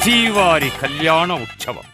శ్రీవారి కళ్యాణ ఉత్సవం.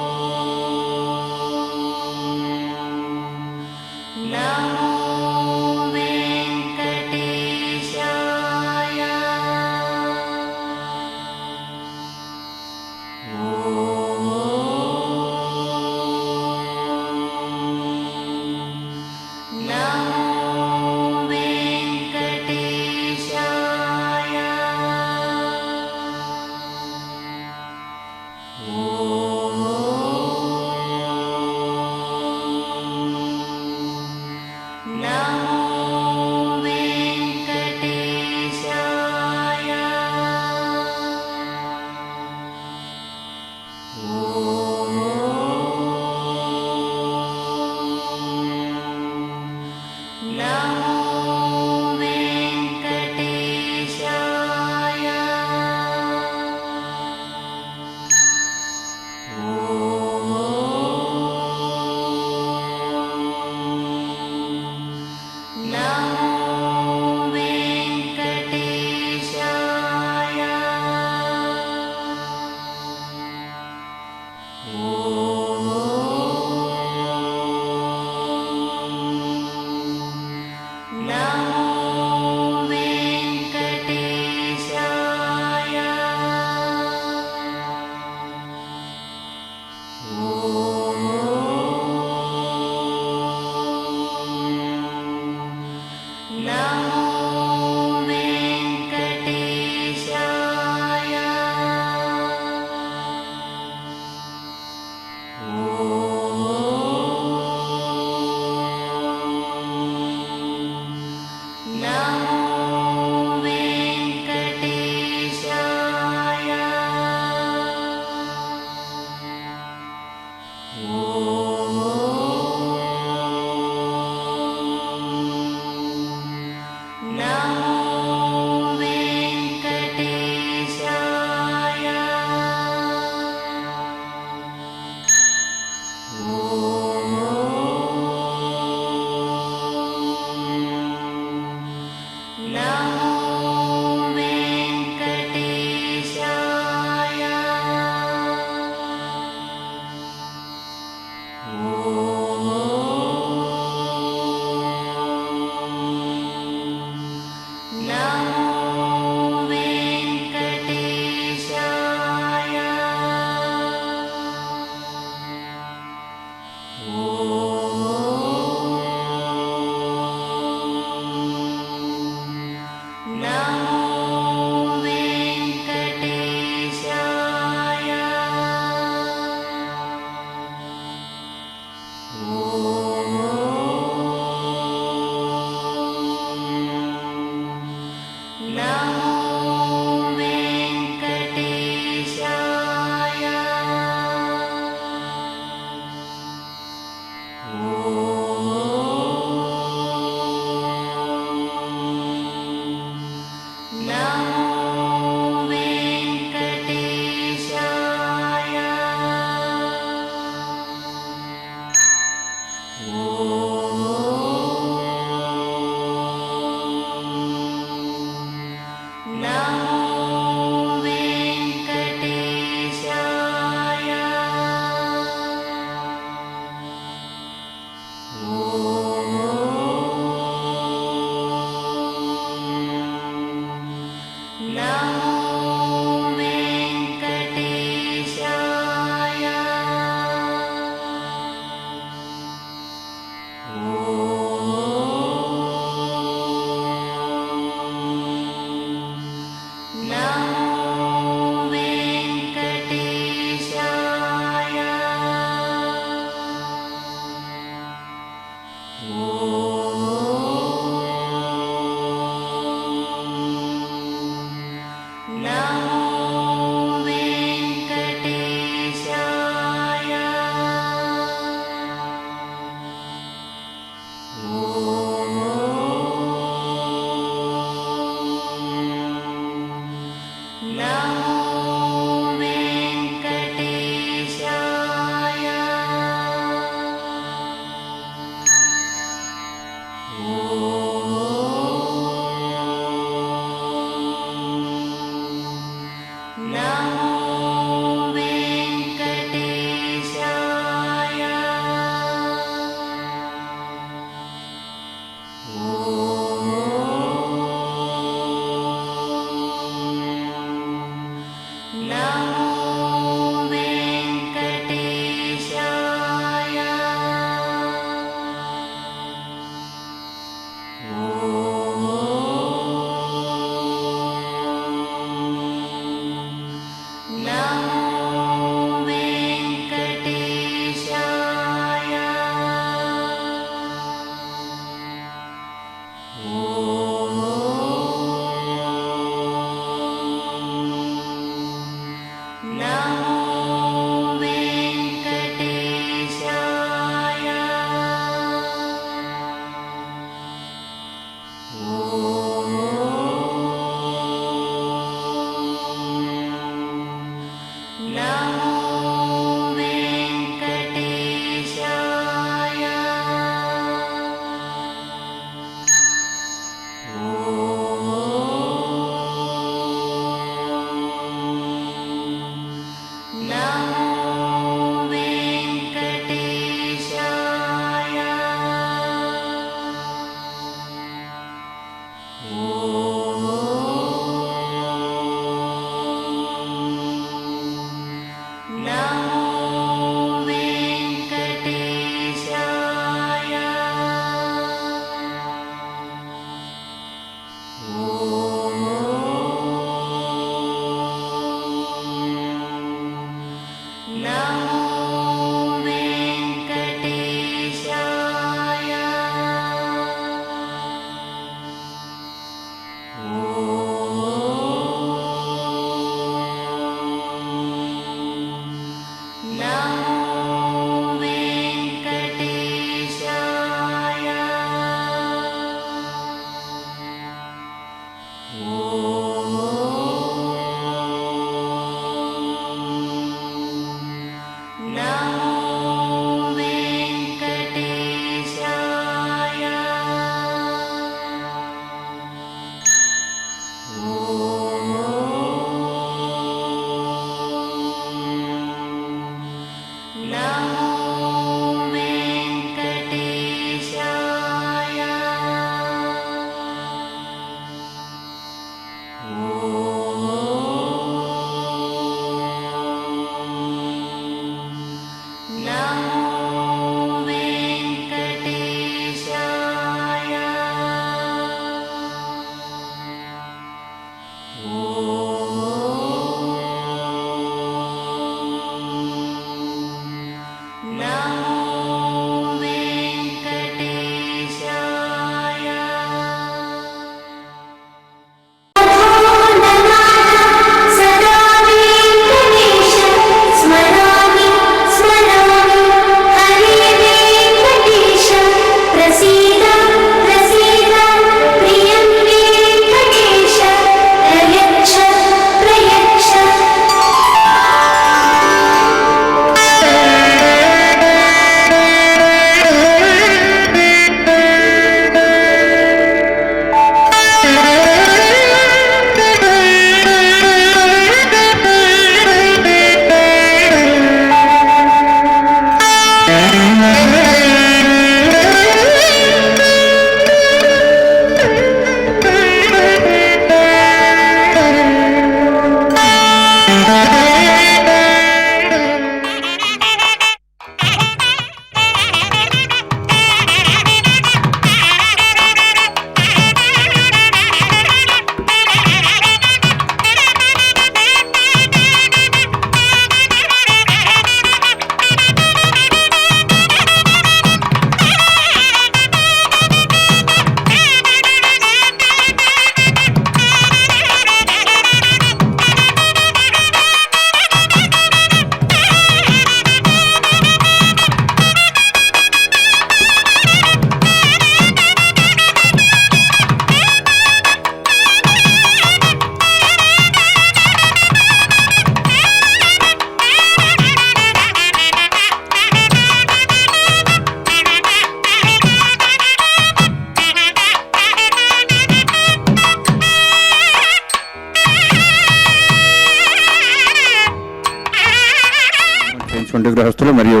గృహస్థులు మరియు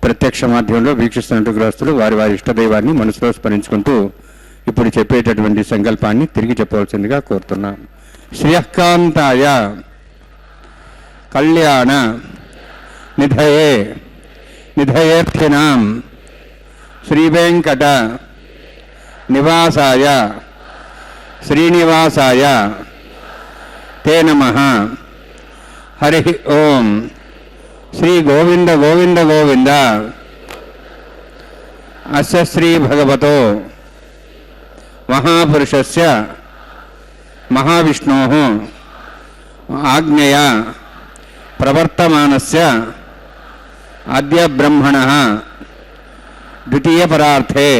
ప్రత్యక్ష మాధ్యమంలో వీక్షిస్తున్న గృహస్థులు వారి వారి ఇష్టదైవాన్ని మనసులో స్మరించుకుంటూ ఇప్పుడు చెప్పేటటువంటి సంకల్పాన్ని తిరిగి చెప్పవలసిందిగా కోరుతున్నాం. శ్రియకాంతాయ కళ్యాణ నిధయే నిధయేర్థినాం శ్రీవేంకట నివాసాయ శ్రీనివాసాయ తే నమః. హరి ఓం. శ్రీ గోవింద గోవింద గోవింద. అస్య శ్రీ భగవతో మహాపురుషస్య మహావిష్ణోః ఆజ్ఞయా ప్రవర్తమానస్య అద్య బ్రహ్మణః ద్వితీయపరార్థే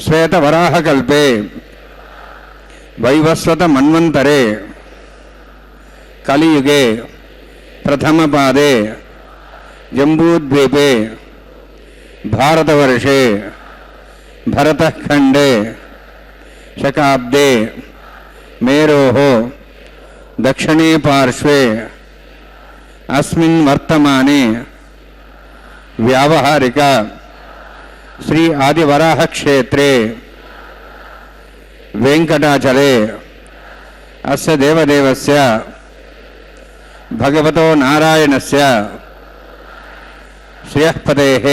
శ్వేతవరాహకల్పే వైవస్వత మన్వంతరే కలియుగే ప్రథమపాదే జంబూద్వీపే భారతవర్షే భరతఖండే శకాబ్దే మేరోః దక్షిణే పార్శ్వే అస్మిన్ వర్తమానే వ్యావహారిక శ్రీ ఆదివరాహ క్షేత్రే వెంకటాచలే అస్య దేవదేవస్య భగవతో నారాయణస్య శ్రియఃపతేః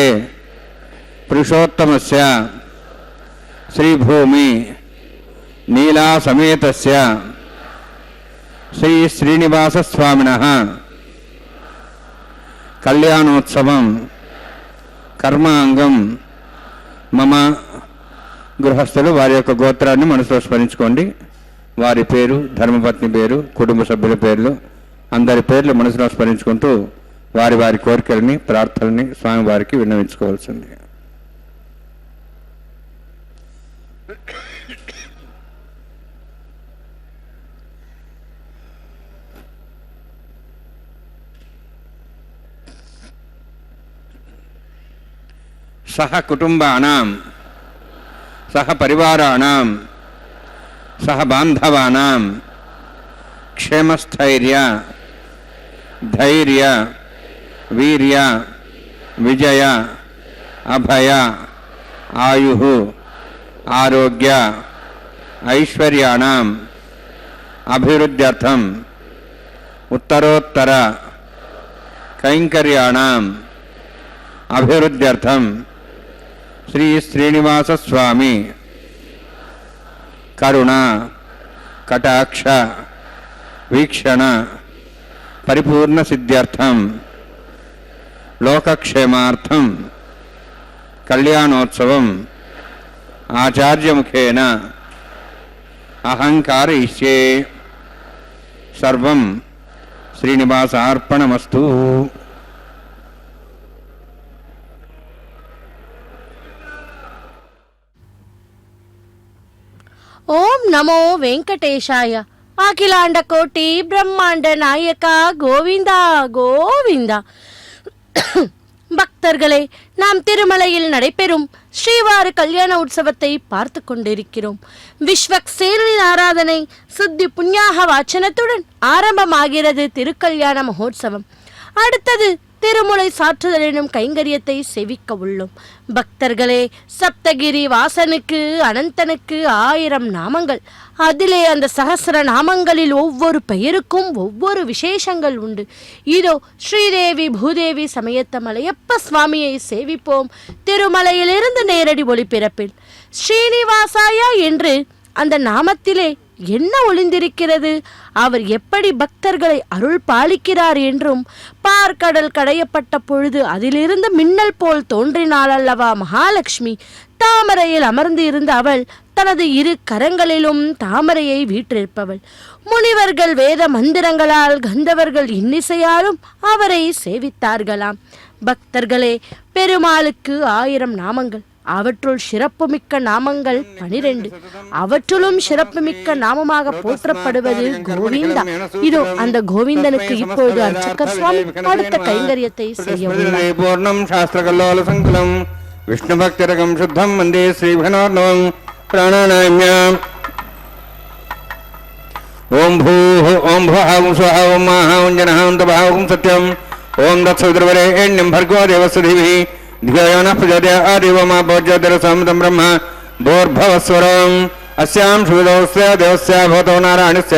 పురుషోత్తమస్య శ్రీభూమి నీలాసమేతస్య శ్రీ శ్రీనివాసస్వామినః కళ్యాణోత్సవం కర్మాంగం మమ. గృహస్థులు వారి యొక్క గోత్రాన్ని మనసులో స్మరించుకోండి. వారి పేరు, ధర్మపత్ని పేరు, కుటుంబ సభ్యుల పేర్లు, అందరి పేర్లు మనసులో స్మరించుకుంటూ వారి వారి కోరికలని, ప్రార్థనని స్వామివారికి విన్నవించుకోవాల్సింది. సహ కుటుంబానాం సహ పరివారాణాం సహ బాంధవానాం క్షేమస్థైర్య ధైర్య వీర్య విజయ అభయ ఆయుః ఆరోగ్య ఐశ్వర్యాణం అభివృద్ధ్యర్థం ఉత్తరోత్తర కైంకర్యాణం అభివృద్ధ్యర్థం శ్రీ శ్రీనివాస స్వామి కరుణ కటాక్ష వీక్షణ పరిపూర్ణ సిద్ధ్యర్థం లోకక్షేమార్థం కళ్యాణోత్సవం ఆచార్యముఖేన అహంకారయిష్యే. సర్వం శ్రీనివాసార్పణమస్తు. ఓం నమో వెంకటేశాయ. అఖిలాండ కోటి பிரம்மாண்ட நாயக கோவிந்தா கோவிந்தா. பக்தர்களே, நாம் திருமலையில் நடைபெறும் ஸ்ரீவார கல்யாண உற்சவத்தை பார்த்து கொண்டிருக்கிறோம். விஸ்வக்சேனனின் ஆராதனை சித்தி புண்ணியாக வாச்சனத்துடன் ஆரம்பமாகிறது திருக்கல்யாண மகோத்சவம். அடுத்தது திருமுலை சாற்றுதல் எனும் கைங்கரியத்தை செவிக்க உள்ளோம். பக்தர்களே, சப்தகிரி வாசனுக்கு அனந்தனுக்கு 1000 நாமங்கள். அதிலே அந்த சகசிர நாமங்களில் ஒவ்வொரு பெயருக்கும் ஒவ்வொரு விசேஷங்கள் உண்டு. இதோ ஸ்ரீதேவி பூதேவி சமேத மலையப்ப சுவாமியை சேவிப்போம். திருமலையிலிருந்து நேரடி ஒளிபரப்பில் ஸ்ரீனிவாசாயா என்று அந்த நாமத்திலே என்ன ஒளிந்திருக்கிறது, அவர் எப்படி பக்தர்களை அருள் பாலிக்கிறார் என்றும், பார்க்கடல் கடையப்பட்ட பொழுது அதிலிருந்து மின்னல் போல் தோன்றினாள் அல்லவா மகாலட்சுமி. தாமரையில் அமர்ந்து இருந்த அவள் தனது 2 கரங்களிலும் தாமரையை வீற்றிருப்பவள். முனிவர்கள் வேத மந்திரங்களால், கந்தவர்கள் இன்னிசையாலும் அவரை சேவித்தார்களாம். பக்தர்களே, பெருமாளுக்கு 1000 நாமங்கள். அவற்றுள் சிறப்புமிக்க நாமங்கள் 12. அவற்றுளும் சிறப்புமிக்க நாமமாக போற்றப்படுவது கோவிந்தா. இதோ அந்த கோவிந்தனுக்கு இப்போது அர்ச்சகர் சுவாமி அடுத்த கைங்கரியத்தை செய்ய பூர்ணம் சாஸ்திரகல்லோல சங்குலம் விஷ்ணு பக்திரகம் சுத்தம் வந்தே ஸ்ரீபனோர்ணவம் பிராணாநாம்யாம். ஓம் பூஹ ஓம் புவः ஓம் ஸ்வः ஓம் மாஹ ஓம் ஜனः ஓம் தபः ஓம் சத்யம் ஓம் தத்சவிதுர்வரேண்யம் भर्गो देवस्य धीमहि धियो यो नः प्रचोदयात्. आदिवो मा भोज्योतिरसं ब्रह्म भूर्भवस्वरम् अस्यां सुविदोस्य देवस्य भवतो नारायणस्य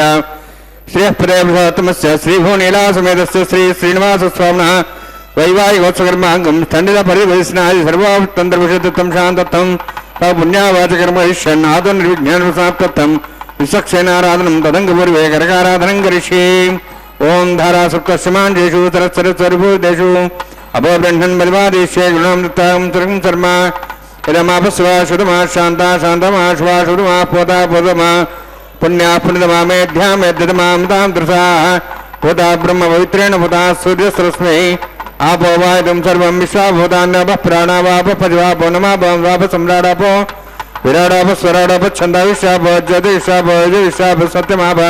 श्रेयःपदेभूतमस्य श्रीभुवनीलासमेतस्य श्री श्रीनिवासस्वामिनः वैवाहिकोत्सकर्माङ्गं खण्डितपरिवेशनादि सर्वोत्तन्त्रविषयदत्तं शान्तत्वं पुण्यावाचकर्मयिष्यन् आदुर्निर्विघ्नसमाप्तत्वं विश्वक्सेनाराधनं तदङ्गपूर्वे करकाराधनं करिष्ये ओं धारासप्तस्यमाञ्जेषु सरस्वरस्वरूपेषु अभोब्रह्मन् बलिवादेश्ये गुणां दत्तां सर्वं शर्मा इदमापस्वा शुद्धमा शान्ता शान्तमा श्वा शुद्धमा पोता पोतमा पुण्या पुण्यतमा मेध्या मेध्यतमां तां दृशाः पोता ब्रह्म पवित्रेण पोता सूर्यस्रस्मै आपो वायुं सर्वं विश्वाभूतान्यपः प्राणावापः पजवापो नमापो वाप सम्राडापो विराडापः स्वराडापः छन्दाविश्वापो ज्योतिषापो यजुविश्वापः सत्यमाप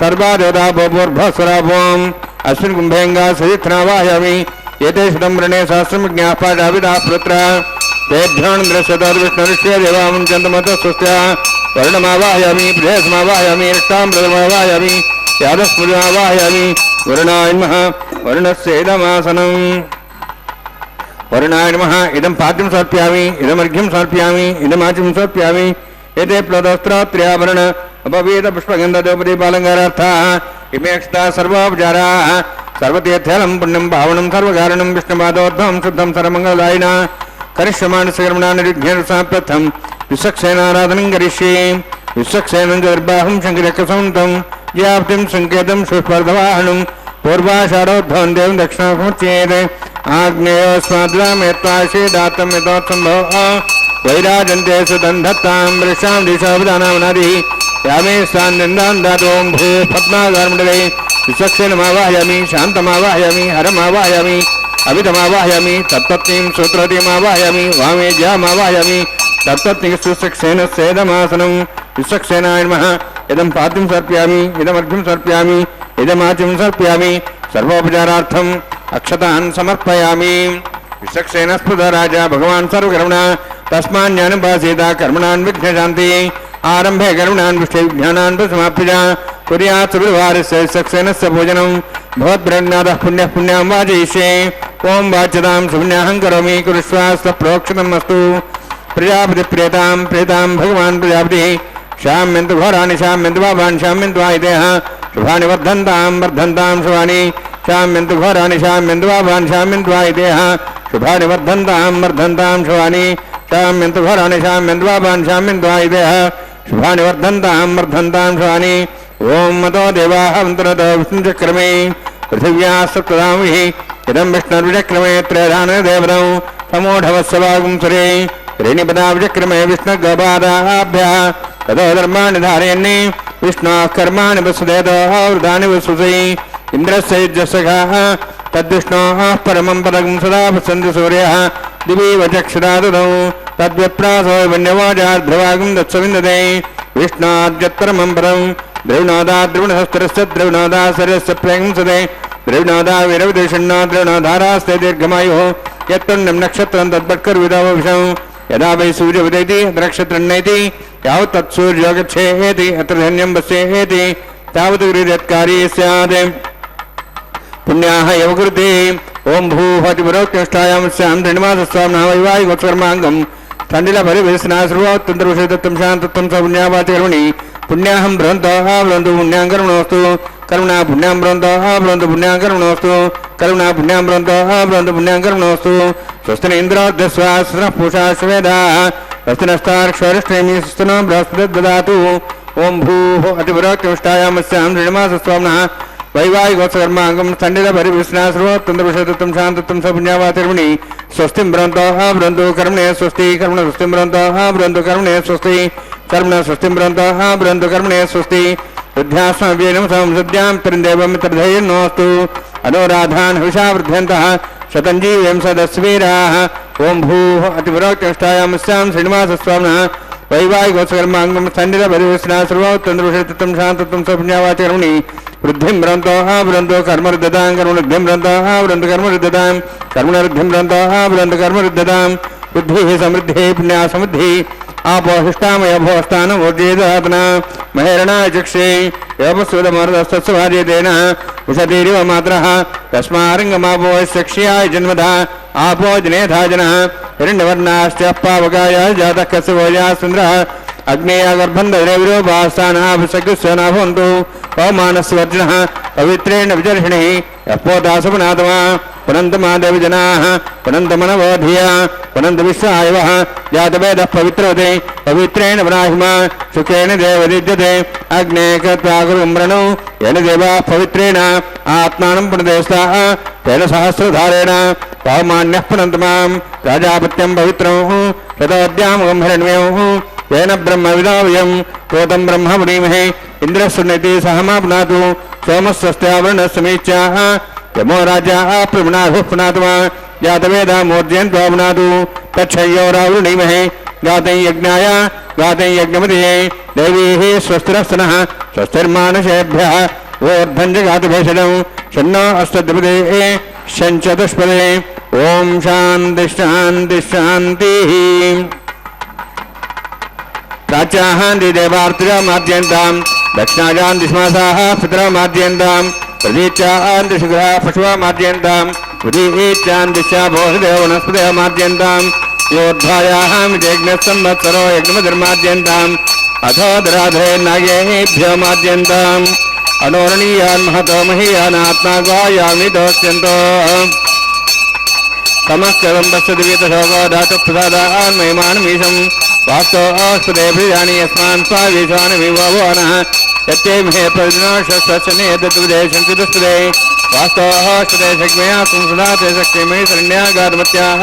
सर्वादेवतापो पूर्भस्वरापोम् अस्मिन् कुम्भेङ्गा सहितनावाहयामि एते शतं वृणे सहस्रमज्ञाः पाठाविदाः पुत्र तेभ्योन्द्रस्यतर्विष्णुरिष्ये देवामुञ्चन्तमतः स्वस्त्या वर्णमावाहयामि प्रेयसमावाहयामि रक्ताम्रतमावाहयामि यादस्मृतिमावाहयामि वरुणाय नमः वरुणस्य इदमासनम् वरुणाय नमः इदं पाद्यं समर्पयामि इदमर्घ्यं समर्पयामि इदमाचिं समर्पयामि एते प्लवस्त्रात्र्याभरण अपवेदपुष्पगन्धदेवदीपालङ्कारार्थाः इमेक्षता सर्वोपचाराः सर्वतीर्थलं पुण्यं पावनं सर्वकारणं विष्णुपादोद्धवं शुद्धं सर्वमङ्गलदायिना करिष्यमाणस्य निर्विघ्नसाप्रथं विश्वक्सेनाराधनं करिष्ये विश्वक्सेनं दर्बाहं शङ्करकसंतं ज्याप्तिं सङ्केतं सुस्पर्धवाहनं पूर्वाषाढोद्धवं देवं दक्षिणासमुच्येते आग्नेयोस्माद्रामेत्वाशेदातं यतोत्सम्भवः वैराजन्ते सुदन्धत्तां वृषां दिशावदानामनादिः यामे स्थान्निन्दान् दातों भू पद्मागारमण्डले विश्वक्सेनमावाहयामि शान्तमावाहयामि हरमावाहयामि अभितमावाहयामि तत्तत्नीं सूत्रवतीमावाहयामि वामे ज्यामावाहयामि तत्तत्निकसुसक्सेनस्येदमासनं विश्वक्सेनाय नमः इदं पाद्यं समर्पयामि इदमर्घ्यं समर्पयामि इदमाचिं समर्पयामि सर्वोपचारार्थम् अक्षतान् समर्पयामि विश्वक्सेनस्पृत राजा भगवान् सर्वकर्मणा तस्मान्यानुपासीता कर्मणान् विघ्नशान्ति आरम्भे कर्मणान् विष्णुविज्ञानान् समाप्य कुर्यात् सुविवारस्य विश्वक्सेनस्य भोजनं भवद्ब्रह्मणादः पुण्यः पुण्यां वाजयिष्ये ओं वाच्यतां सुपुण्याहं करोमि कुरुष्वास्तप्रोक्षितम् अस्तु प्रजापतिप्रियतां प्रियतां भगवान् प्रजापतिः शाम्यन्तु घोराणि शाम्यन्तु पापान् शाम्यन्तु आयुधेः शुभानि वर्धन्तां शुभानि शाम्यन्तु घोराणि शाम्यन्तु पापान् शाम्यन्तु आयुधेः शुभानि वर्धन्तां शुभानि शाम्यन्तु घोराणि शाम्यन्तु पापान् शाम्यन्तु आयुधेः शुभानि वर्धन्तां शुभानि ओं मतो देवाः अन्तरतो विष्णुचक्रमे पृथिव्याः सप्तधामभिः इदं विष्णुर्विचक्रमे त्रयधानदेवतौ समूढवत्सवागुंसुरे ऋणिपदाविचक्रमे विष्णुगपादाभ्यः ततो धर्माणि धारयन्नि विष्णोः कर्माणि वसुदेतोः वृतानि वसुसै इन्द्रस्य युज्यसखाः तद्विष्णोः परमं पदं सदा वसन्ति सूर्यः दिवि वचक्षुरा ददौ तद्विप्रासो वन्यवाजार्ध्रवागं दत्सविन्दते विष्णोद्यत्परमं पदं द्रविणोदाद्रविणहस्तरस्य द्रविणोदासरस्य प्रेंसते द्रविणोदा वीरविदेशन्नो द्रविणोधारास्ते दीर्घमायुः यत्पुण्यं नक्षत्रं तद्वत्कर्विदवविषं यदा वै सूर्योदयति नक्षत्रन्नयति यावत् तत्सूर्यो गच्छेति अत्र धन्यं वस्येति तावत् गृहत्कारी स्यात् पुण्याः एव कृते ओं भूभतिपुरोक्तिष्ठायां स्यां श्रीनिवासस्वामिनः वैवाहिकोत्सकर्माङ्गं तण्डिलपरिवेशना सर्वोत्तन्त्रविषयदत्तं शान्तत्वं स पुण्यावाचकर्मणि पुण्याहं बृहन्तः बृहन्तु पुण्यां कर्मणोऽस्तु करुणा पुण्यां बृहन्तः बृहन्तु पुण्यां कर्मणोऽस्तु करुणा पुण्यां बृहन्तः बृहन्तु पुण्यां कर्मणोऽस्तु स्वस्ति इन्द्रोऽध्यस्वास्नः पूषा श्वेदाः स्वस्ति नस्तार्क्ष्वरिष्ठेमि स्वस्तिनो बृहस्पतिर्ददातु ओं भूः अतिपुरोक्तिष्ठायां स्यां श्रीनिवासस्वामिनः वैवाहिकोत्सकर्माङ्गं तण्डिलपरिवेशना सर्वोत्तन्त्रविषयदत्तं शान्तत्वं स पुण्यावाचकर्मणि स्वस्तिं बृहन्तः बृहन्तु कर्मणे स्वस्ति कर्मण स्वस्तिं बृहन्तः बृहन्तु कर्मणे स्वस्ति कर्मण स्वस्तिं बृहन्तः बृहन्तु कर्मणे स्वस्ति बुद्ध्यास्मभ्येनं संसद्यां त्रिदेवमित्रधैर्नोऽस्तु अनोराधान् हविषा वृद्ध्यन्तः शतञ्जीवें सदस्वीराः ओं भूः अतिपुरोक्तिष्ठायां स्यां श्रीनिवासस्वामिनः वैवाहिकोत्सकर्माङ्गं तण्डिलपरिवेशना सर्वोत्तन्त्रविषयदत्तं शान्तत्वं स पुण्यावाचकर्मणि वृद्धिं बृहन्तः बृहन्तु कर्मरुद्धतां कर्मवृद्धिं बृहन्तः बृहन्तु कर्मरुद्धतां कर्मणवृद्धिं बृहन्तः बृहन्तु कर्मरुद्धतां बुद्धिः समृद्धिः पुण्या समृद्धिः आपोहिष्टामय भोस्तानमूर्जेदात्ना महेरणाय चक्षे योपस्वदमरुदस्तस्वार्यतेन उषतीरिव मात्रः तस्मारङ्गमापोश्चक्ष्याय जन्मधा आपो जनेधा जनः हिरण्यवर्णाश्च पावकाय जातः कस्यवोजा सुन्द्रः अग्नेयगर्भन्धरेविरोपास्थानाभिषक्स्वना भवन्तु पवमानस्वर्जिनः पवित्रेण विचर्षिणिः यपोदासपुनातमा पुनन्तमादेव जनाः पुनन्तमनवोधिया पुनन्तविश्वायवः जातवेदः पवित्रोते पवित्रेण वराहिमा सुखेन देवदिद्यते अग्ने कृत्वा गुरुम्रणौ येन देवाः पवित्रेण आत्मानं पुनदेस्ताः तेन सहस्रधारेण पवमान्यः पुनन्तमां राजापत्यं पवित्रं शतोद्यामकं हिरण्मयोः येन ब्रह्मविदावयं प्रोतं ब्रह्म पुरीमहे इन्द्रस्वनेति सहमा पुनातु सोमस्वस्त्यावरणस्समीच्याः यमो राजाः प्रपुनातुः पुनात्मा जातवेदा मूर्जयन्त्वा पुनातु तच्छय्योरावृणीमहे गातं यज्ञाय गातं यज्ञमतिये देवीः स्वस्तिरस्तनः स्वस्तिर्मानसेभ्यः ऊर्ध्वं जगातभेषजं शन्नो अस्तद्विपदे शञ्चतुष्पदे ॐ शान्ति शान्ति शान्तिः प्राच्याहान्ति देवार्तिरामाद्यन्तां दक्षिणाजान्ति श्मासाः पितरामाद्यन्तां प्रतीच्यान्ति शुक्रः पशुवामाद्यन्तां प्रतीच्यान्तिश्चा भोषदेव वनस्पतिमाद्यन्तां योद्धायाः यज्ञसंवत्सरो यज्ञमधर्माद्यन्ताम् अथो दराधरे नागेभ्यो माद्यन्ताम् अनोरणीयान् महतो महीयानात्मा गुहायामि दोष्यन्तो समस्करं पश्यति वीतशोको धातुप्रसादान् महिमानमीशं वास्तो अस्पदे भृजानि यस्मान् स्वावीशानमिवोनः यत्ते महे प्रदिनोषस्वचने दत्तुदेशं चिदुस्पदे वास्तो अस्पदे शक्मया संसदाते शक्तिमयि शरण्यागाधमत्याः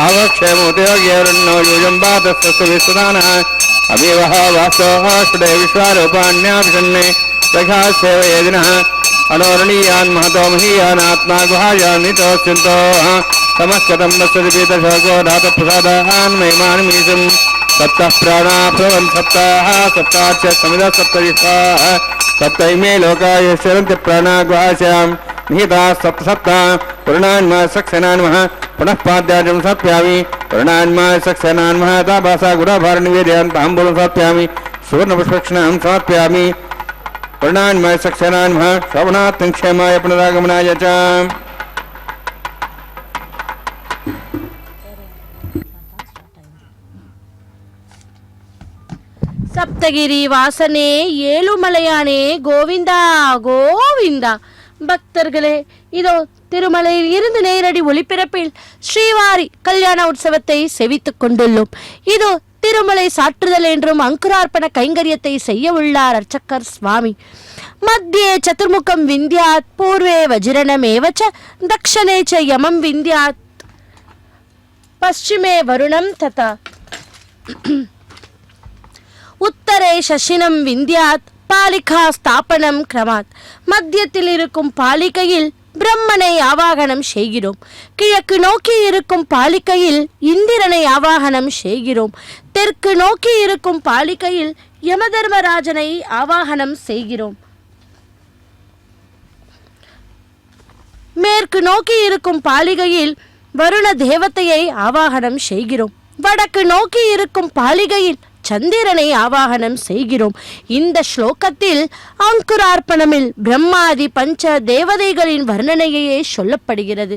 आवक्षेमोद्योग्यवरुणो यूजं वातस्तस्य विश्वदानः अभिवः वास्तो अस्पदे विश्वारूपाण्याभिषन्ने प्रखासेवयेदिनः अनोरणीयान् महतो महीयानात्मा गुहायान् नितोऽस्यन्तोः समस्कतं वस्तुति पीतशोको धातुप्रसादान् महिमानमीशं सप्तः प्राणा भवन् सप्ताः सप्ताच्च समिधः सप्तविश्वाः सप्तैमे लोकाः शरन्ति प्राणा गुहास्यां निहिताः सप्तसप्ता पुराणान्मः सक्सेनान्मः पुनः पाद्याजं समर्पयामि पुराणान्मः सक्सेनान्मः ताभासा गुराभारनिवेदयान् ताम्बूलं समर्पयामि सुवर्णपुष्पक्षणां समर्पयामि पुराणान्मः सक्सेनान्मः शोभनार्थं क्षेमाय पुनरागमनाय च சப்தகிரி வாசனே ஏழுமலையானே கோவிந்தா கோவிந்தா. பக்தர்களே, இதோ திருமலையில் இருந்து நேரடி ஒளிபரப்பில் ஸ்ரீவாரி கல்யாண உற்சவத்தை செவித்துக் கொண்டுள்ளோம். இதோ திருமலை சாற்றுதல் என்றும் அங்குரார்ப்பண கைங்கரியத்தை செய்ய உள்ளார் அர்ச்சகர் சுவாமி. மத்தியே சதுர்முகம் விந்தியாத், பூர்வே வஜ்ரணமேவச்ச, தக்ஷணே ச யமம் விந்தியாத், பश्चिमे வருணம் ததா, உத்தரே சசினம் விந்தியாத், பாலிகா ஸ்தாபனம் கிரமாத். மத்தியத்தில் இருக்கும் பாலிகையில் பிரம்மனை ஆவாகனம் செய்கிறோம். கிழக்கு நோக்கி இருக்கும் பாலிகையில் இந்திரனை ஆவாகனம் செய்கிறோம். தெற்கு நோக்கி இருக்கும் பாலிகையில் யமதர்மராஜனை ஆவாகனம் செய்கிறோம். மேற்கு நோக்கி இருக்கும் பாலிகையில் வருண தேவதையை ஆவாகனம் செய்கிறோம். வடக்கு நோக்கி இருக்கும் பாலிகையில் சந்திரனை ஆவாகனம் செய்கிறோம். இந்த ஸ்லோகத்தில் அங்குரார்ப்பணமில் பிரம்மாதி பஞ்ச தேவதைகளின் வர்ணனையே சொல்லப்படுகிறது.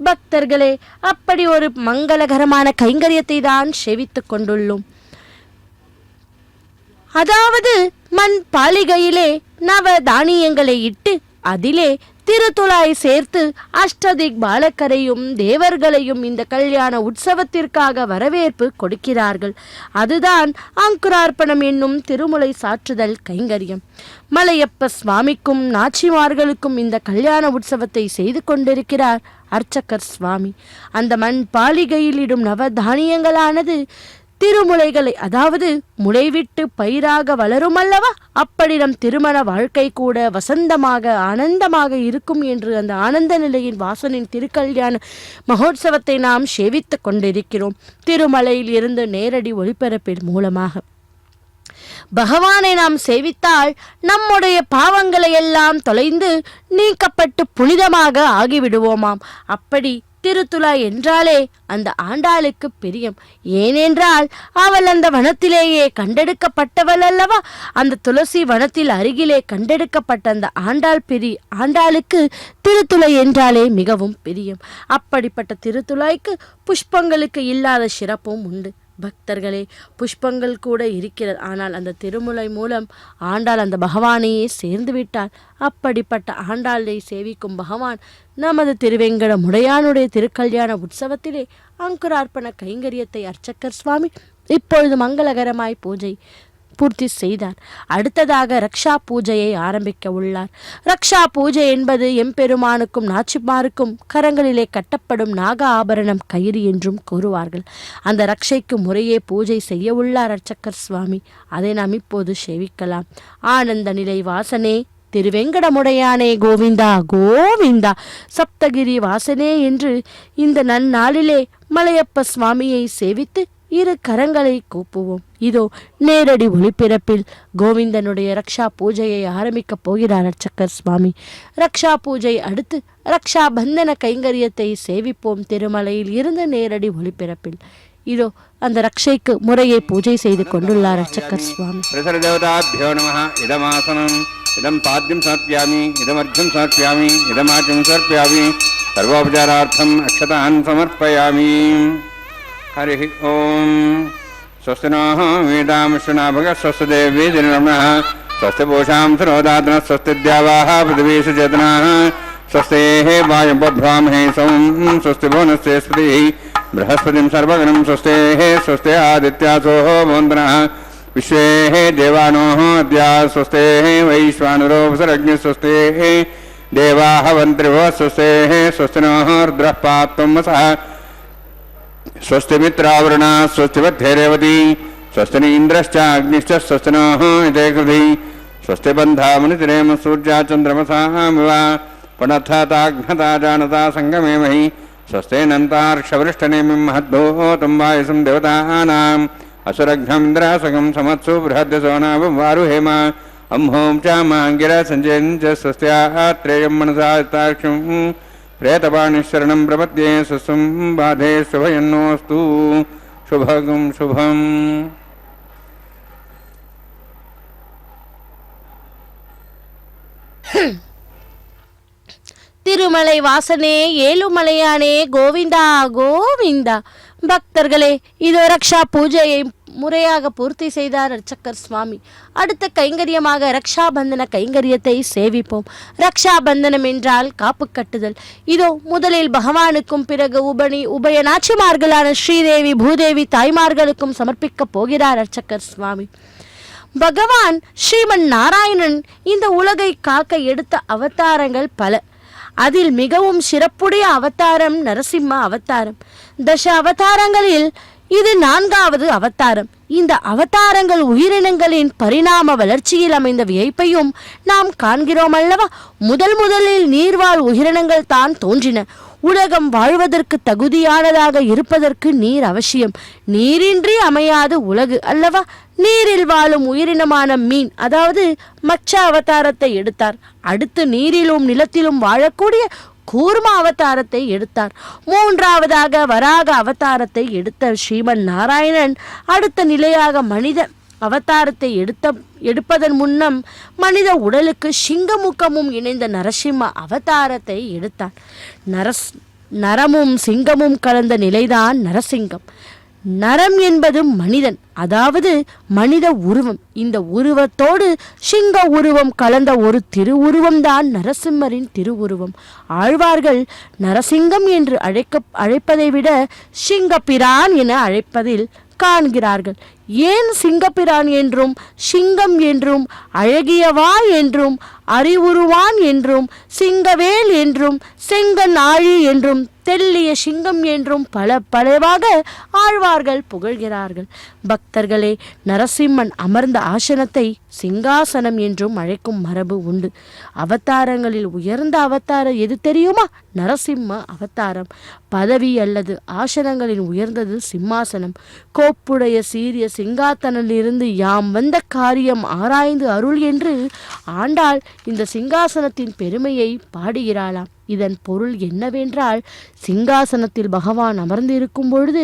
பக்தர்களே, அப்படி ஒரு மங்களகரமான கைங்கரியத்தை தான் சேவித்துக் கொண்டுள்ளோம். அதாவது மண் பாலிகையிலே நவ தானியங்களை இட்டு அதிலே திருத்துளாய் சேர்த்து அஷ்டதிக் பாலக்கரையும் தேவர்களையும் இந்த கல்யாண உற்சவத்திற்காக வரவேற்பு கொடுக்கிறார்கள். அதுதான் அங்குரார்ப்பணம் என்னும் திருமுலை சாற்றுதல் கைங்கரியம். மலையப்ப சுவாமிக்கும் நாச்சிமார்களுக்கும் இந்த கல்யாண உற்சவத்தை செய்து கொண்டிருக்கிறார் அர்ச்சகர் சுவாமி. அந்த மண் பாலிகையில் இடும் நவதானியங்களானது திருமுலைகளை, அதாவது முளைவிட்டு பயிராக வளரும் அல்லவா, அப்படி நம் திருமண வாழ்க்கை கூட வசந்தமாக ஆனந்தமாக இருக்கும் என்று அந்த ஆனந்த நிலையின் வாசனின் திருக்கல்யாண மகோத்சவத்தை நாம் சேவித்து கொண்டிருக்கிறோம். திருமலையில் இருந்து நேரடி ஒளிபரப்பின் மூலமாக பகவானை நாம் சேவித்தால் நம்முடைய பாவங்களை எல்லாம் தொலைந்து நீக்கப்பட்டு புனிதமாக ஆகிவிடுவோமாம். அப்படி திருத்துழாய் என்றாலே அந்த ஆண்டாளுக்கு பிரியம். ஏனென்றால் அவள் அந்த வனத்திலேயே கண்டெடுக்கப்பட்டவள் அல்லவா. அந்த துளசி வனத்தில் அருகிலே கண்டெடுக்கப்பட்ட அந்த ஆண்டாளுக்கு திருத்துளை என்றாலே மிகவும் பிரியம். அப்படிப்பட்ட திருத்துழாய்க்கு புஷ்பங்களுக்கு இல்லாத சிறப்பும் உண்டு. பக்தர்களே, புஷ்பங்கள் கூட இருக்கிறது. ஆனால் அந்த திருமுலை மூலம் ஆண்டாள் அந்த பகவானையே சேர்ந்து விட்டாள். அப்படிப்பட்ட ஆண்டாளை சேவிக்கும் பகவான் நமது திருவேங்கட முடையானுடைய திருக்கல்யாண உற்சவத்திலே அங்குரார்ப்பண கைங்கரியத்தை அர்ச்சகர் சுவாமி இப்பொழுது மங்களகரமாய் பூஜை பூர்த்தி செய்தார். அடுத்ததாக ரக்ஷா பூஜையை ஆரம்பிக்க உள்ளார். ரக்ஷா பூஜை என்பது எம்பெருமானுக்கும் நாச்சிமாருக்கும் கரங்களிலே கட்டப்படும் நாக ஆபரணம் கயிறு என்றும் கூறுவார்கள். அந்த ரக்ஷைக்கு முறையே பூஜை செய்ய உள்ளார் அர்ச்சகர் சுவாமி. அதை நாம் இப்போது சேவிக்கலாம். ஆனந்த நிலை வாசனே திருவேங்கடமுடையானே கோவிந்தா கோவிந்தா, சப்தகிரி வாசனே என்று இந்த நன்னாளிலே மலையப்ப சுவாமியை சேவித்து இரு கரங்களை கூப்புவோம். இதோ நேரடி ஒளிபிறப்பில் கோவிந்தனுடைய ரக்ஷா பூஜையை ஆரம்பிக்கப் போகிறார் அர்ச்சகர் சுவாமி. ரக்ஷா பூஜை அடுத்து ரக்ஷா பந்தன கைங்கரியத்தை சேவிப்போம் திருமலையில் இருந்து நேரடி ஒளிபிறப்பில். இதோ அந்த ரக்ஷைக்கு முறையை பூஜை செய்து கொண்டுள்ளார் அர்ச்சகர் சுவாமி. இதம் பாத்யம் சமர்ப்பியாமி, இதமர்ஜம் சமர்ப்பியாமி, இதமாஜம் சமர்ப்பியாமி, சர்வோபச்சாரார்த்தம் அக்ஷதான் சமர்ப்பயாமி. हरि ओम स्वस्ति नः वेदांशुनाभग स्वस्ति देवी निर्मणः स्वस्ति पूषां सरोदातनः स्वस्ति द्यावाः पृथिवी सुचेतनाः स्वस्ति वायुर्ब्रह्महे सौं स्वस्ति भुवनस्य स्पतिः बृहस्पतिं सर्वगणं स्वस्ति स्वस्ति आदित्यासो वन्दनः विश्वे देवानोः अद्या स्वस्ति वैश्वानरो सर्वज्ञ स्वस्ति देवाः वन्त्रिवः स्वस्ति स्वस्ति नः रुद्रः पात्वं वसः स्वस्ति मित्रावरुणा स्वस्ति वद्धेरेवती स्वस्ति इंद्रश्च अग्निश्च स्वस्ति नः इति कृधि स्वस्ति बन्धा मुनितिरेम सूर्या चन्द्रमसामिव पणथाताघ्नता जानता संगमे महि स्वस्ति नन्तार्क्षवृष्टनेमिं महद्भूतं वायुसं देवतानाम् असुरघ्नम् इन्द्रासगं समत्सु बृहद्यसोनाववारुहेम अम्हों च माङ्गिरा सञ्जयन् च स्वस्त्यात्रेयं मनसा तार्क्ष्यं प्रेतपाणिशरणं प्रपद्ये सुसुं बाधे शुभयन्नोऽस्तु शुभगं शुभम्. திருமலை வாசனே ஏழுமலையானே கோவிந்தா கோவிந்தா. பக்தர்களே, இதோ ரக்ஷா பூஜையை முறையாக பூர்த்தி செய்தார் அர்ச்சகர் சுவாமி. அடுத்த கைங்கரியமாக ரக்ஷா பந்தன கைங்கரியத்தை சேவிப்போம். ரக்ஷா பந்தனம் என்றால் காப்பு கட்டுதல். இதோ முதலில் பகவானுக்கும் பிறகு உபய நாச்சிமார்களான ஸ்ரீதேவி பூதேவி தாய்மார்களுக்கும் சமர்ப்பிக்கப் போகிறார் அர்ச்சகர் சுவாமி. பகவான் ஸ்ரீமன் நாராயணன் இந்த உலகை காக்க எடுத்த அவதாரங்கள் பல. அதில் மிகவும் சிறப்புடைய அவதாரம் நரசிம்ம அவதாரம். தச அவதாரங்களில் இது 4வது அவதாரம். இந்த அவதாரங்கள் உயிரினங்களின் பரிணாம வளர்ச்சியில் அமைந்த வியப்பையும் நாம் காண்கிறோம் அல்லவா. முதலில் நீர்வாழ் உயிரினங்கள் தான் தோன்றின. உலகம் வாழ்வதற்கு தகுதியானதாக இருப்பதற்கு நீர் அவசியம். நீரின்றி அமையாது உலகு அல்லவா. நீரில் வாழும் உயிரினமான மீன், அதாவது மச்ச அவதாரத்தை எடுத்தார். அடுத்து நீரிலும் நிலத்திலும் வாழக்கூடிய கூர்ம அவதாரத்தை எடுத்தார். 3வதாக வராக அவதாரத்தை எடுத்த ஸ்ரீமன் நாராயணன் அடுத்த நிலையாக மனித அவதாரத்தை எடுப்பதன் முன்னம் மனித உடலுக்கு சிங்கமுகமும் இணைந்த நரசிம்ம அவதாரத்தை எடுத்தார். நரமும் சிங்கமும் கலந்த நிலைதான் நரசிங்கம். நரம் என்பது மனிதன், அதாவது மனித உருவம். இந்த உருவத்தோடு சிங்க உருவம் கலந்த ஒரு திருவுருவம்தான் நரசிம்மரின் திருவுருவம். ஆழ்வார்கள் நரசிங்கம் என்று அழைப்பதை விட சிங்கப்பிரான் என அழைப்பதில் காண்கிறார்கள். ஏன் சிங்கப்பிரான் என்றும் சிங்கம் என்றும் அழகியவா என்றும் அறிவுருவான் என்றும் சிங்கவேல் என்றும் செங்கன் ஆழி என்றும் தெல்லிய சிங்கம் என்றும் பலவாக ஆழ்வார்கள் புகழ்கிறார்கள். பக்தர்களே, நரசிம்மன் அமர்ந்த ஆசனத்தை சிங்காசனம் என்றும் அழைக்கும் மரபு உண்டு. அவதாரங்களில் உயர்ந்த அவதாரம் எது தெரியுமா? நரசிம்ம அவதாரம். பதவி அல்லது ஆசனங்களில் உயர்ந்தது சிம்மாசனம். கோப்புடைய சீரிய சிங்காத்தனிலிருந்து யாம் வந்த காரியம் ஆராய்ந்து அருள் என்று ஆண்டாள் இந்த சிங்காசனத்தின் பெருமையை பாடுகிறாளாம். இதன் பொருள் என்னவென்றால், சிங்காசனத்தில் பகவான் அமர்ந்திருக்கும் பொழுது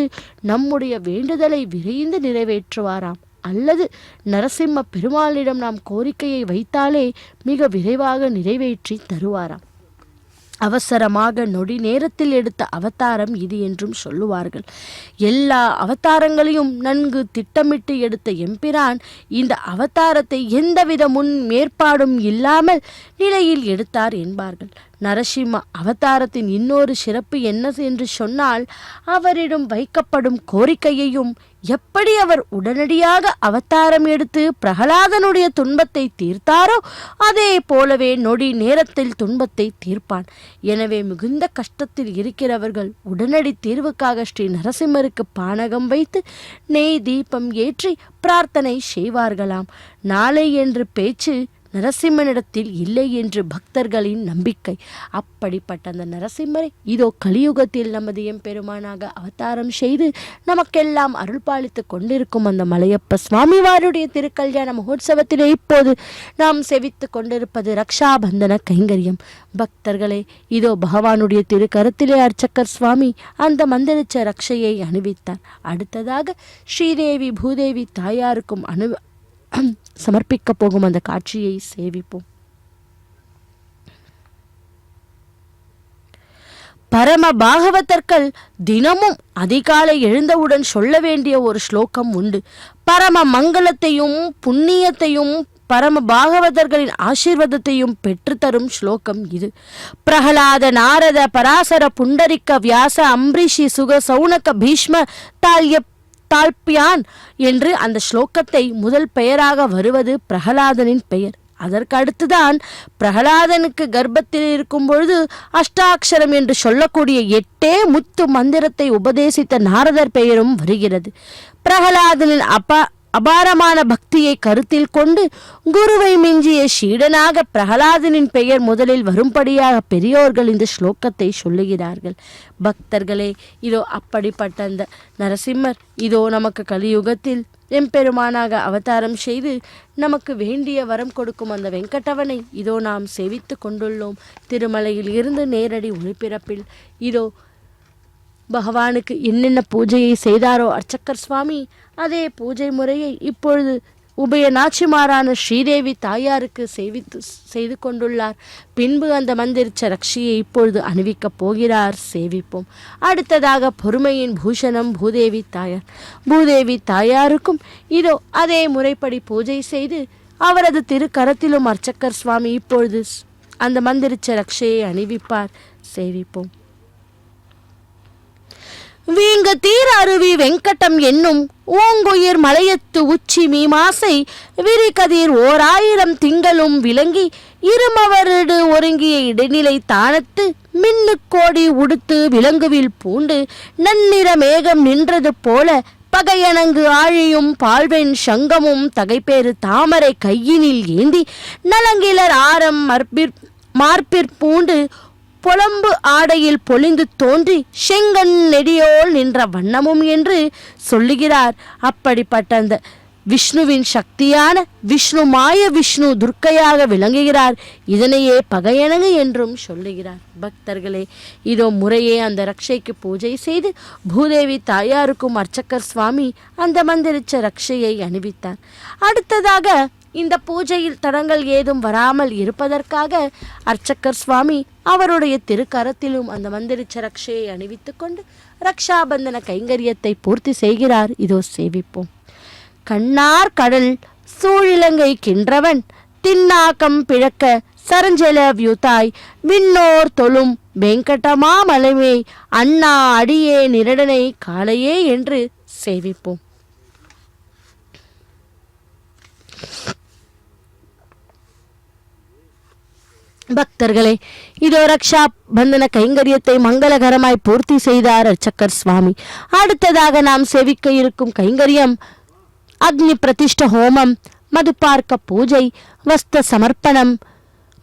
நம்முடைய வேண்டுதலை விரைந்து நிறைவேற்றுவாராம். அல்லது நரசிம்ம பெருமாளிடம் நாம் கோரிக்கையை வைத்தாலே மிக விரைவாக நிறைவேற்றி தருவாராம். அவசரமாக நொடி நேரத்தில் எடுத்த அவதாரம் இது என்றும் சொல்லுவார்கள். எல்லா அவதாரங்களையும் நன்கு திட்டமிட்டு எடுத்த எம்பிரான் இந்த அவதாரத்தை எந்தவித முன் மேற்பாடும் இல்லாமல் நிலையில் எடுத்தார் என்பார்கள். நரசிம்ம அவதாரத்தின் இன்னொரு சிறப்பு என்ன என்று சொன்னால், அவரிடம் வைக்கப்படும் கோரிக்கையையும் எப்படி அவர் உடனடியாக அவதாரம் எடுத்து பிரகலாதனுடைய துன்பத்தை தீர்த்தாரோ அதே போலவே நொடி நேரத்தில் துன்பத்தை தீர்ப்பான். எனவே மிகுந்த கஷ்டத்தில் இருக்கிறவர்கள் உடனடி தீர்வுக்காக ஸ்ரீ நரசிம்மருக்கு பானகம் வைத்து நெய் தீபம் ஏற்றி பிரார்த்தனை செய்வார்களாம். நாளை என்று பேச்சு நரசிம்மனிடத்தில் இல்லை என்று பக்தர்களின் நம்பிக்கை. அப்படிப்பட்ட அந்த நரசிம்மரை இதோ கலியுகத்தில் நமது எம்பெருமானாக அவதாரம் செய்து நமக்கெல்லாம் அருள் பாலித்து கொண்டிருக்கும் அந்த மலையப்ப சுவாமிவாருடைய திருக்கல்யாண மகோத்சவத்திலே இப்போது நாம் செவித்து கொண்டிருப்பது ரக்ஷாபந்தன கைங்கரியம். பக்தர்களே, இதோ பகவானுடைய திருக்கரத்திலே அர்ச்சகர் சுவாமி அந்த மந்திரிச்ச ரக்ஷையை அணிவித்தார். அடுத்ததாக ஸ்ரீதேவி பூதேவி தாயாருக்கும் சமர்ப்பிக்க போகும் அந்த காட்சியை சேவிப்போம். பரம பாகவதர்கள் தினமும் அதிகாலை எழுந்தவுடன் சொல்ல வேண்டிய ஒரு ஸ்லோகம் உண்டு. பரம மங்களத்தையும் புண்ணியத்தையும் பரம பாகவதர்களின் ஆசீர்வாதத்தையும் பெற்றுத்தரும் ஸ்லோகம் இது. பிரகலாத நாரத பராசர புண்டரிக்க வியாச அம்பரீஷி சுக சௌனக பீஷ்ம தால்பியான் என்று அந்த ஸ்லோகத்தை முதல் பெயராக வருவது பிரகலாதனின் பெயர். அதற்கு அடுத்துதான் பிரகலாதனுக்கு கர்ப்பத்தில் இருக்கும் பொழுது அஷ்டாட்சரம் என்று சொல்லக்கூடிய 8 முத்து மந்திரத்தை உபதேசித்த நாரதர் பெயரும் வருகிறது. பிரகலாதனின் அபாரமான பக்தியை கருத்தில் கொண்டு குருவை மிஞ்சிய சீடனாக பிரகலாதனின் பெயர் முதலில் வரும்படியாக பெரியோர்கள் இந்த ஸ்லோகத்தை சொல்லுகிறார்கள். பக்தர்களே, இதோ அப்படிப்பட்ட அந்த நரசிம்மர் இதோ நமக்கு கலியுகத்தில் எம்பெருமானாக அவதாரம் செய்து நமக்கு வேண்டிய வரம் கொடுக்கும் அந்த வெங்கடவனை இதோ நாம் சேவித்து கொண்டுள்ளோம். திருமலையில் இருந்து நேரடி ஒளிபிறப்பில் இதோ பகவானுக்கு என்னென்ன பூஜையை செய்தாரோ அர்ச்சகர் சுவாமி, அதே பூஜை முறையை இப்பொழுது உபய நாச்சிமாரான ஸ்ரீதேவி தாயாருக்கு செய்து கொண்டுள்ளார். பின்பு அந்த மந்திரிச்ச ரக்ஷியை இப்பொழுது அணிவிக்கப் போகிறார். சேவிப்போம். அடுத்ததாக பொறுமையின் பூஷணம் பூதேவி தாயார். பூதேவி தாயாருக்கும் இதோ அதே முறைப்படி பூஜை செய்து அவரது திருக்கரத்திலும் அர்ச்சகர் சுவாமி இப்பொழுது அந்த மந்திரிச்ச ரக்ஷையை அணிவிப்பார். சேவிப்போம். வீங்க தீர் அருவி வெங்கடம் என்னும் ஓங்குயிர் மலையத்து உச்சி மீமாசை விரிகதிர் 1000 திங்களும் விளங்கி இருமவருடு ஒருங்கிய இடைநிலை தானத்து மின்னு கோடி உடுத்து விலங்குவில் பூண்டு நன்னிற மேகம் நின்றது போல பகையணங்கு ஆழியும் பால்வெண் சங்கமும் தகைப்பேறு தாமரை கையினில் ஏந்தி நலங்கிலர் ஆரம் மார்பிற்பூண்டு புலம்பு ஆடையில் பொலிந்து தோன்றி செங்கன் நெடியோல் நின்ற வண்ணமும் என்று சொல்லுகிறார். அப்படிப்பட்ட அந்த விஷ்ணுவின் சக்தியான விஷ்ணு மாய விஷ்ணு துர்க்கையாக விளங்குகிறார். இதனையே பகையணங்கு என்றும் சொல்லுகிறார். பக்தர்களே, இதோ முறையே அந்த ரக்ஷைக்கு பூஜை செய்து பூதேவி தாயாருக்கும் அர்ச்சகர் சுவாமி அந்த மந்திரிச்ச ரக்ஷையை அணிவித்தார். அடுத்ததாக இந்த பூஜையில் தடங்கள் ஏதும் வராமல் இருப்பதற்காக அர்ச்சகர் சுவாமி அவருடைய திருக்கரத்திலும் அந்த மந்திரிச்ச ரக்ஷையை அணிவித்துக் கொண்டு ரக்ஷாபந்தன கைங்கரியத்தை பூர்த்தி செய்கிறார். இதோ சேவிப்போம். கண்ணார் கடல் சூழிலங்கை கின்றவன் தின்னாக்கம் பிழக்க சரஞ்சல வியூத்தாய் விண்ணோர் தொழும் வெங்கடமா மலைமே அண்ணா அடியே நிரடனை காலையே என்று சேவிப்போம். பக்தர்களே, இதோ ரக்ஷா பந்தன கைங்கரியத்தை மங்களகரமாய் பூர்த்தி செய்தார் அர்ச்சகர் சுவாமி. அடுத்ததாக நாம் சேவிக்க இருக்கும் கைங்கரியம் அக்னி பிரதிஷ்ட ஹோமம், மதுபார்க்க பூஜை, வஸ்த சமர்ப்பணம்,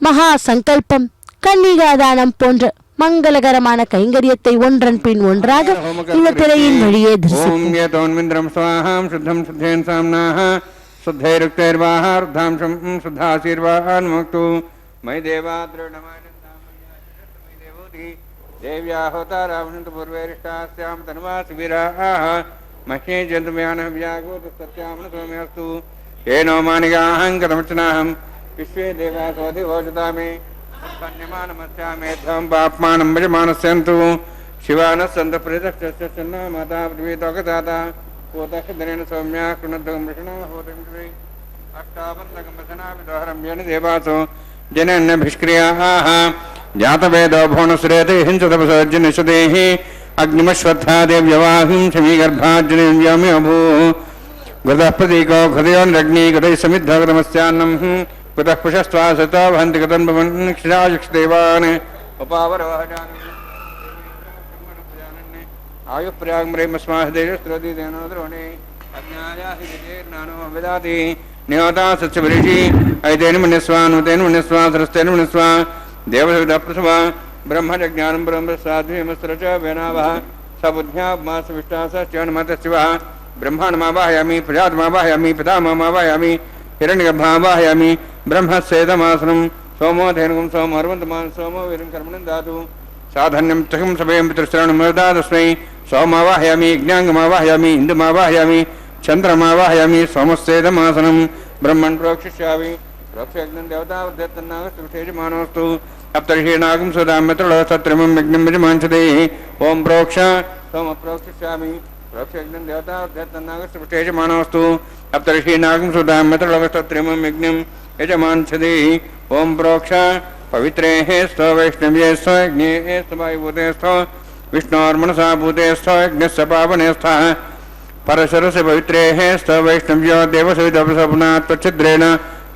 மகா சங்கல்பம், கன்னிகாதானம் போன்ற மங்களகரமான கைங்கரியத்தை ஒன்றன் பின் ஒன்றாக இந்த திரையின் வழியே தரிசிப்போம். विश्वे देवासोधिवोचतामे कन्यमानमस्यामेध्वं पाप्मानं भजमानस्यन्तु शिवानस्सन्त प्रदक्षस्यन्ना माता पृथ्वीतोकदाता कोतक्षदनेन सौम्या कृणद्धं वृषणा होतं श्री अष्टावन्नकं वसनाभिदोहरं येन देवासो जनन्नभिष्क्रियाः जातवेदो भुवनश्रेते हिंसतपसर्जनशतेः अग्निमश्वत्था देव्यवाहिं शमीगर्भाज्जनेव्याम्यभू गतः प्रतीको हृदयोन्नग्नि गतैः समिद्धगतमस्यान्नं गतः पुषस्त्वा सतो वहन्ति गतं भवन् क्षिरायुक्षदेवान् उपावरोहजानि आयुःप्रयाग्मरेमस्माहृदेशस्त्रदिदेनो द्रोणे अज्ञायाहि विजेर्नानो विदाति नियोता सत्यपरिषि ऐतेन मन्यस्वा नुतेन मन्यस्वा सरस्तेन मन्यस्वा देवसविदप्रसवा ब्रह्मज्ञानं ब्रह्मसाध्वीमस्त्र च वेनावः सबुद्ध्यामासविष्टासश्चरणमतशिवः ब्रह्माण्डमावाहयामि प्रजातमावाहयामि पितामहमावाहयामि हिरण्यगर्भावाहयामि ब्रह्मस्येदमासनं सोमो धेनुकं सोमो अर्वन्तमान् सोमो वीरं कर्मणं दातु साधन्यं तकं सभयं पितृश्रवणं मर्दा तस्मै सोमावाहयामि ज्ञाङ्गमावाहयामि इन्दुमावाहयामि चन्द्रमावाहयामि सोमस्येदमासनं ब्रह्मन् प्रोक्षिष्यामि प्रोक्षयज्ञं देवतावद्यत्तन्नागस्तुष्टेजमानोऽस्तु सप्तर्षीणागं सुदाम्यत्रलोकसत्रिमं यज्ञं यजमांसते ओं प्रोक्ष सोम प्रोक्षिष्यामि प्रोक्षयज्ञं देवतावद्यत्तन्नागस्तुष्टेजमानोऽस्तु सप्तर्षीणागं सुदाम्यत्रलोकसत्रिमं यज्ञं यजमांसते ओं प्रोक्ष पवित्रेः स्तो वैष्णव्ये स्तो यज्ञेः स्तो वायुभूते स्तो विष्णोर्मनसा भूते स्तो यज्ञस्य पावने स्तः परशरस्य पवित्रेः स्तो वैष्णव्यो देवसविदपसपुना त्वच्छिद्रेण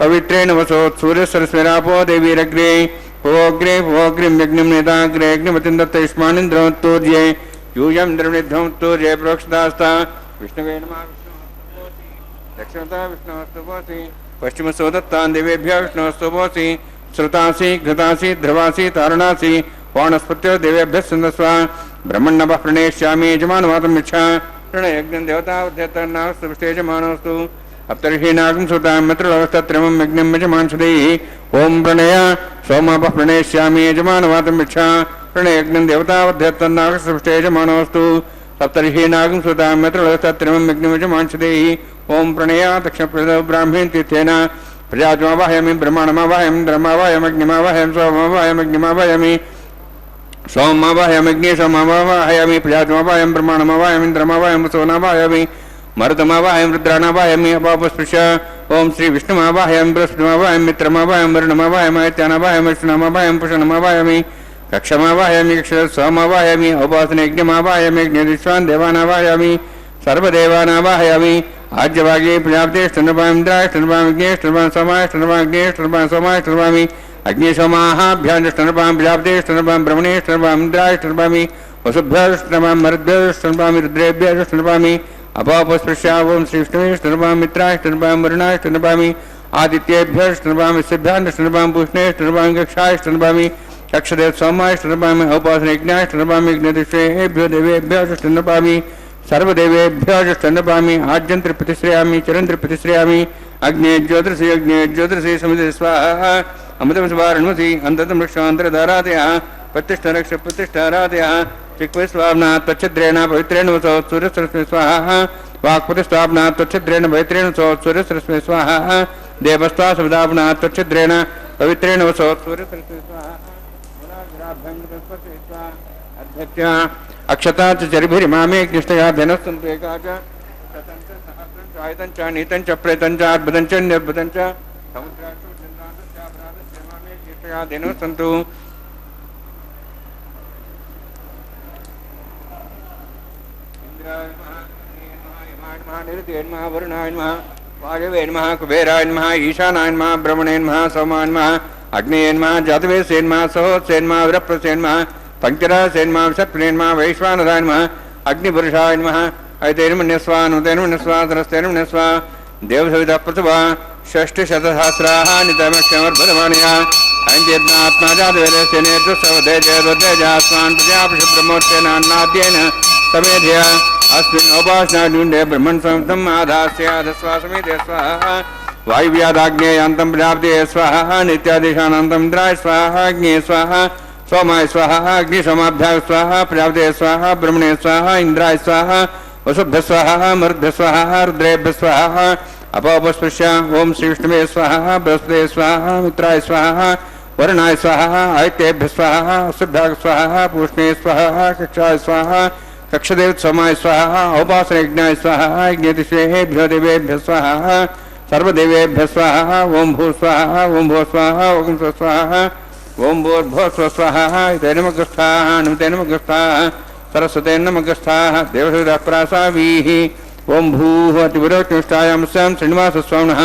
पवित्रेण वसोत् सूर्यसरस्वरापो देवीरग्रे भोग्रे भोग्रिं यज्ञं नेताग्रे यज्ञमतिं दत्तयुष्मानिन्द्रोत्तूर्ये यूयं द्रवनिध्वंस्तूर्ये प्रोक्षदास्ता विष्णवे नमः दक्षिणता विष्णोस्तुभोसि पश्चिमसो दत्तान् देवेभ्यः विष्णोस्तुभोसि श्रुतासि घृतासि ध्रुवासि तारणासि वाणस्पत्यो देवेभ्यः सन्दस्व ब्रह्मण्णवः प्रणेष्यामि यजमानवातम् इच्छा प्रणयज्ञं देवतावद्यतन्नास्तुष्टेजमानोऽस्तु सप्तर्षीणागं सुतां मित्रलोकस्तत्रिमं यज्ञं यजमांसते ओं प्रणय सोमापः प्रणेष्यामि यजमानवातम् इच्छा प्रणयज्ञं देवतावद्यतन्नास्तुष्टेजमानोऽस्तु सप्तर्षीणागं सुतां मित्रलोकस्तत्रिमं यज्ञं यजमांसते ओं प्रणय दक्षिणप्रदो ब्राह्मीं तीर्थेन प्रजात्मावाहयामि ब्रह्माण्डमावाहयामि धर्मावाहयामग्निमावाहयामि सोममावाहयामग्निमावाहयामि सोममावाहयामग्नि सोममावाहयामि प्रजात्मावाहयामि ब्रह्माण्डमावाहयामि धर्मावाहयामि सोनावाहयामि मरुतमावाहयामि रुद्राणावाहयामि अपापस्पृश ओं श्री विष्णुमावाहयामि बृहस्पतिमावाहयामि मित्रमावाहयामि वरुणमावाहयामि ऐत्यानावाहयामि विष्णुनामावाहयामि पुषणमावाहयामि कक्षमावाहयामि सोममावाहयामि उपासनयज्ञमावाहयामि यज्ञविश्वान् देवानावाहयामि सर्वदेवानावाहयामि आज्यभागे प्रजापते स्तनपामिन्द्राष्टनपामिज्ञेष्टनपां सोमाष्टनपाग्नेष्टनपां सोमाष्टनपामि अग्निसोमाहाभ्याष्टनपां प्रजापते स्तनपां ब्रह्मणेष्टनपामिन्द्राष्टनपामि वसुभ्यष्टनपां मरुद्भ्यष्टनपामि रुद्रेभ्यष्टनपामि अपापस्पृश्या ओं श्रीविष्णुष्टनपां मित्राष्टनपां वरुणाष्टनपामि आदित्येभ्यष्टनपां विश्वभ्याष्टनपां पूष्णेष्टनपां कक्षाष्टनपामि कक्षदेव सोमाष्टनपामि औपासनयज्ञाष्टनपामि यज्ञदिष्टेभ्यो देवेभ्यष्टनपामि सर्वदेवेभ्यो स्तनपामि आद्यंत्र प्रतिश्रयामि चरंत्र प्रतिश्रयामि अग्ने ज्योतिषे समिति स्वाहा अमृतम स्वारणमसि अंततम वृक्षांतरधारादयः प्रतिष्ठरक्ष प्रतिष्ठारादयः चिक्वस्वावना त्वच्छिद्रेण पवित्रेण वसो सूर्यसरस्वती स्वाहा वाक्प्रतिष्ठापना त्वच्छिद्रेण पवित्रेण वसो सूर्यसरस्वती स्वाहा देवस्ता सविदापना त्वच्छिद्रेण पवित्रेण वसो सूर्यसरस्वती स्वाहा अध्यक्षा अक्षता च चरिभिरिमामे कृष्णया धनस्तन्तु एका च शतञ्च सहस्रञ्च आयतञ्च नीतञ्च प्रेतञ्च अद्भुतञ्च निर्भुतञ्च समुद्राक्षु चन्द्रान्तश्च अपराधश्च मामे कृष्णया धनस्तन्तु इन्द्राय नमः यमाय नमः निरुद्धाय नमः वरुणाय नमः वायवे नमः कुबेराय नमः ईशानाय नमः ब्रह्मणे नमः सोमाय नमः अग्नेय नमः जातवेदसे नमः सहोदसे नमः विरप्रसे नमः पंचरासेन्मा सत्प्रेन्मा वैश्वानराय नमः अग्निपुरुषाय नमः ऐतैर्मन्यस्वा नुतैर्मन्यस्वा सरस्तेर्मन्यस्वा देवसविता प्रथमा षष्टिशतसहस्राः नितमक्षमर्भदमानया ऐन्द्यज्ञात्मा जातवेदस्य नेतृसवदेजयद्वदेजास्मान् प्रजापतिब्रह्मोत्तेनान्नाद्येन समेध्य अस्मिन् उपासनाढ्युण्डे ब्रह्मन् संस्थम् आधास्याधस्वा समेधे स्वाहा वायुव्यादाग्नेयान्तं प्रजापते स्वाहा नित्यादिशानान्तं इन्द्राय स्वाहा अग्ने स्वाहा सोमाय स्वाहा अग्निसोमाभ्याः स्वाहा प्रजापते स्वाहा ब्रह्मणे स्वाहा इन्द्राय स्वाहा वसुभ्यः स्वाहा मरुद्भ्यः स्वाहा रुद्रेभ्यः स्वाहा अपोपस्पृश्य ओम श्री विष्णुवे स्वाहा बृहस्पते स्वाहा मित्राय स्वाहा वरुणाय स्वाहा आदित्येभ्यः स्वाहा अश्वभ्याः स्वाहा पूष्णे स्वाहा कक्षाय स्वाहा कक्षदेव सोमाय स्वाहा औपासनयज्ञाय स्वाहा यज्ञतिष्ठेभ्यो देवेभ्यः स्वाहा सर्वदेवेभ्यः स्वाहा ओम भू स्वाहा ओम भो स्वाहा ओम स्वाहा ओम भूर्भुवः स्वाहा तेनमगस्थाः नमतेनमगस्थाः सरस्वते नमगस्थाः देवसुतः प्रासावीः ओम भूः अतिविरोचनिष्ठायां स्यां श्रीनिवासस्वामिनः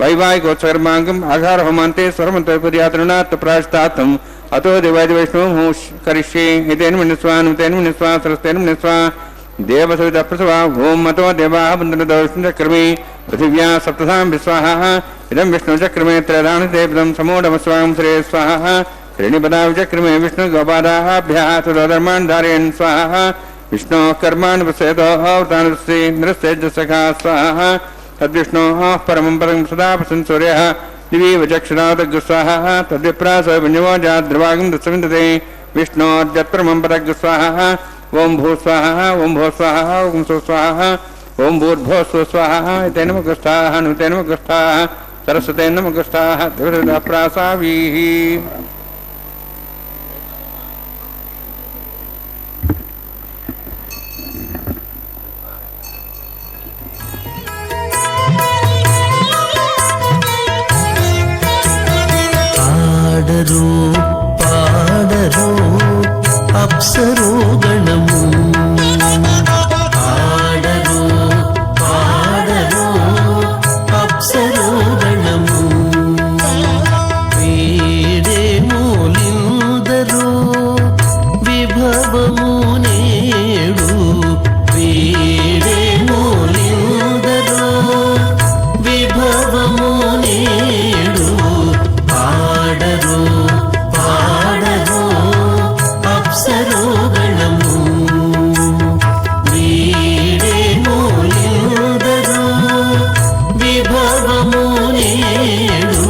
वैवाहिकोत्सर्माङ्गम् आघारहोमान्ते स्वरमन्तर्पदयातृणात् प्रायश्चात्तम् अतो देवादिवैष्णवः करिष्ये एतेन मन्यस्वा नुतेन मन्यस्वा सरस्तेन मन्यस्वा देवसवितः प्रसवा ओम अतो देवाः बन्धनदौष्णचक्रमे पृथिव्या सप्तधां विस्वाहा इदं विष्णुचक्रमे त्रयदानदेवदं समूढमस्वां श्रेय स्वाहा श्रेणिपदाविचक्रमे विष्णुगोपादाभ्यः सुधर्मान् धारयन् स्वाहा विष्णोः कर्माणि पश्यतोः अवतारस्येन्द्रस्येजसखा स्वाहा तद्विष्णोः परमं परं सदा प्रसन् सूर्यः दिवि वचक्षुरादग्स्वाहा तद्विप्रास विन्यवोजाद्रवागं दत्सविन्दते विष्णोर्जत्परमं पदग्स्वाहा ओम भू स्वाहा ओम भो स्वाहा ओम सो स्वाहा ओम भूर्भुवः स्वाहा तेनमगस्थाः नुतेनमगस्थाः सरस्वते नमगस्थाः देवसवितः प्रासावीः పాడరు పాడరు అప్సరో గణము పాడరు పాడరు అప్సరో గణము వీడే మూలిందరు విభవము నేడు వీడే మూలిందరు విభవము నేడు పాడరు పాడరు అప్సరో గణము వీడే మూలిందరు విభవము నేడు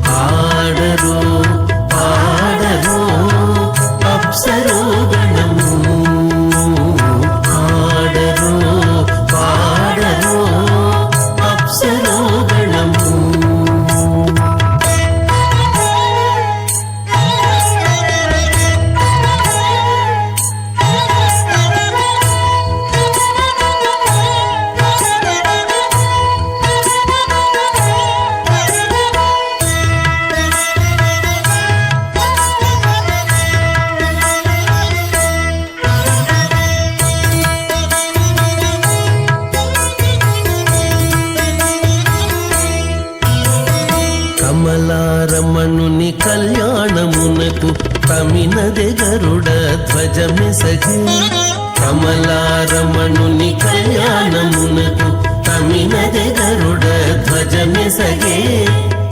పాడరు పాడరు అప్సరో గణము పాడరు పాడరు అప్సరో గణము కమలారమణుని కళ్యాణమునకు తమినదె గరుడ ధ్వజమెసగి కమలారమణుని కళ్యాణమునకు తమినదె గరుడ ధ్వజమెసగే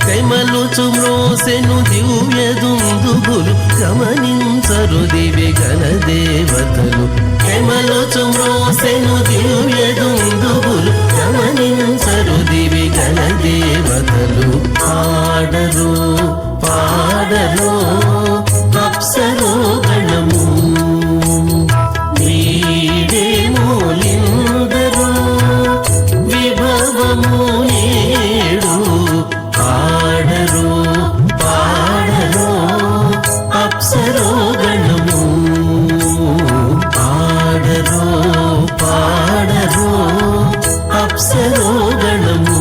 కైమలుచు మ్రోసెను దివ్య దుందుబులు గమనించరు దివ్య గణ దేవతలు కైమలుచు మ్రోసెను దివ్య దుందుబులు గమనించరు దివ్య గణ దేవతలు పాడరు పాడరు అప్సరో గణము వీడే మూలిందరు విభవము నేడు పాడరు పాడరు అప్సరో గణము పాడరు పాడరు అప్సరో గణము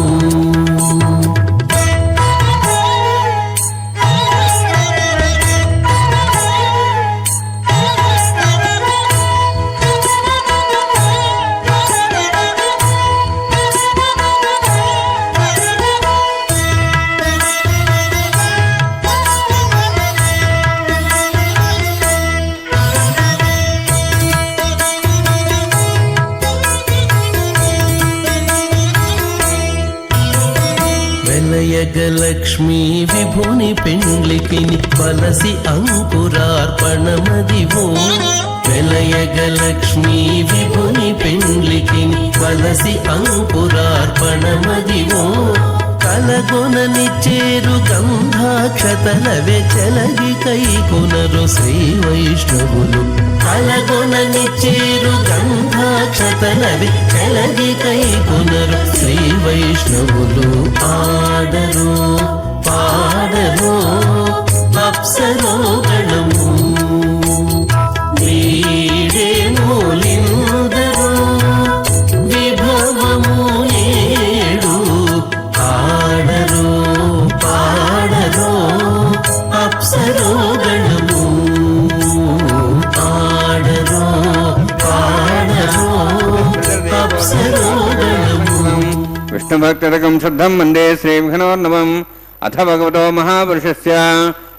వెలయగలక్ష్మీ విభుని పెండ్లికి వలసి అంకురార్పణమదివో వెలయగలక్ష్మీ విభుని పెండ్లికి వలసి అంకురార్పణమదివో కలగొనని చేరు గంధాక్షతలవే చెలగి కైకొనరు శ్రీ వైష్ణవులు కలగొనని చేరు గంధాక్షతలవే చెలగి కైకొనరు శ్రీ వైష్ణవులు ఆడరు పాడరు అప్సరో గణము వీడే మూలిందరు విభవము ఏడు ఆడరు పాడరు అప్సరో గణము ఆడరు పాడరు అప్సరో గణము విష్ణుభక్తిరకం శుద్ధం వందే శ్రీవిఘ్నోర్నవం అథ భగవతో మహాపురుషస్య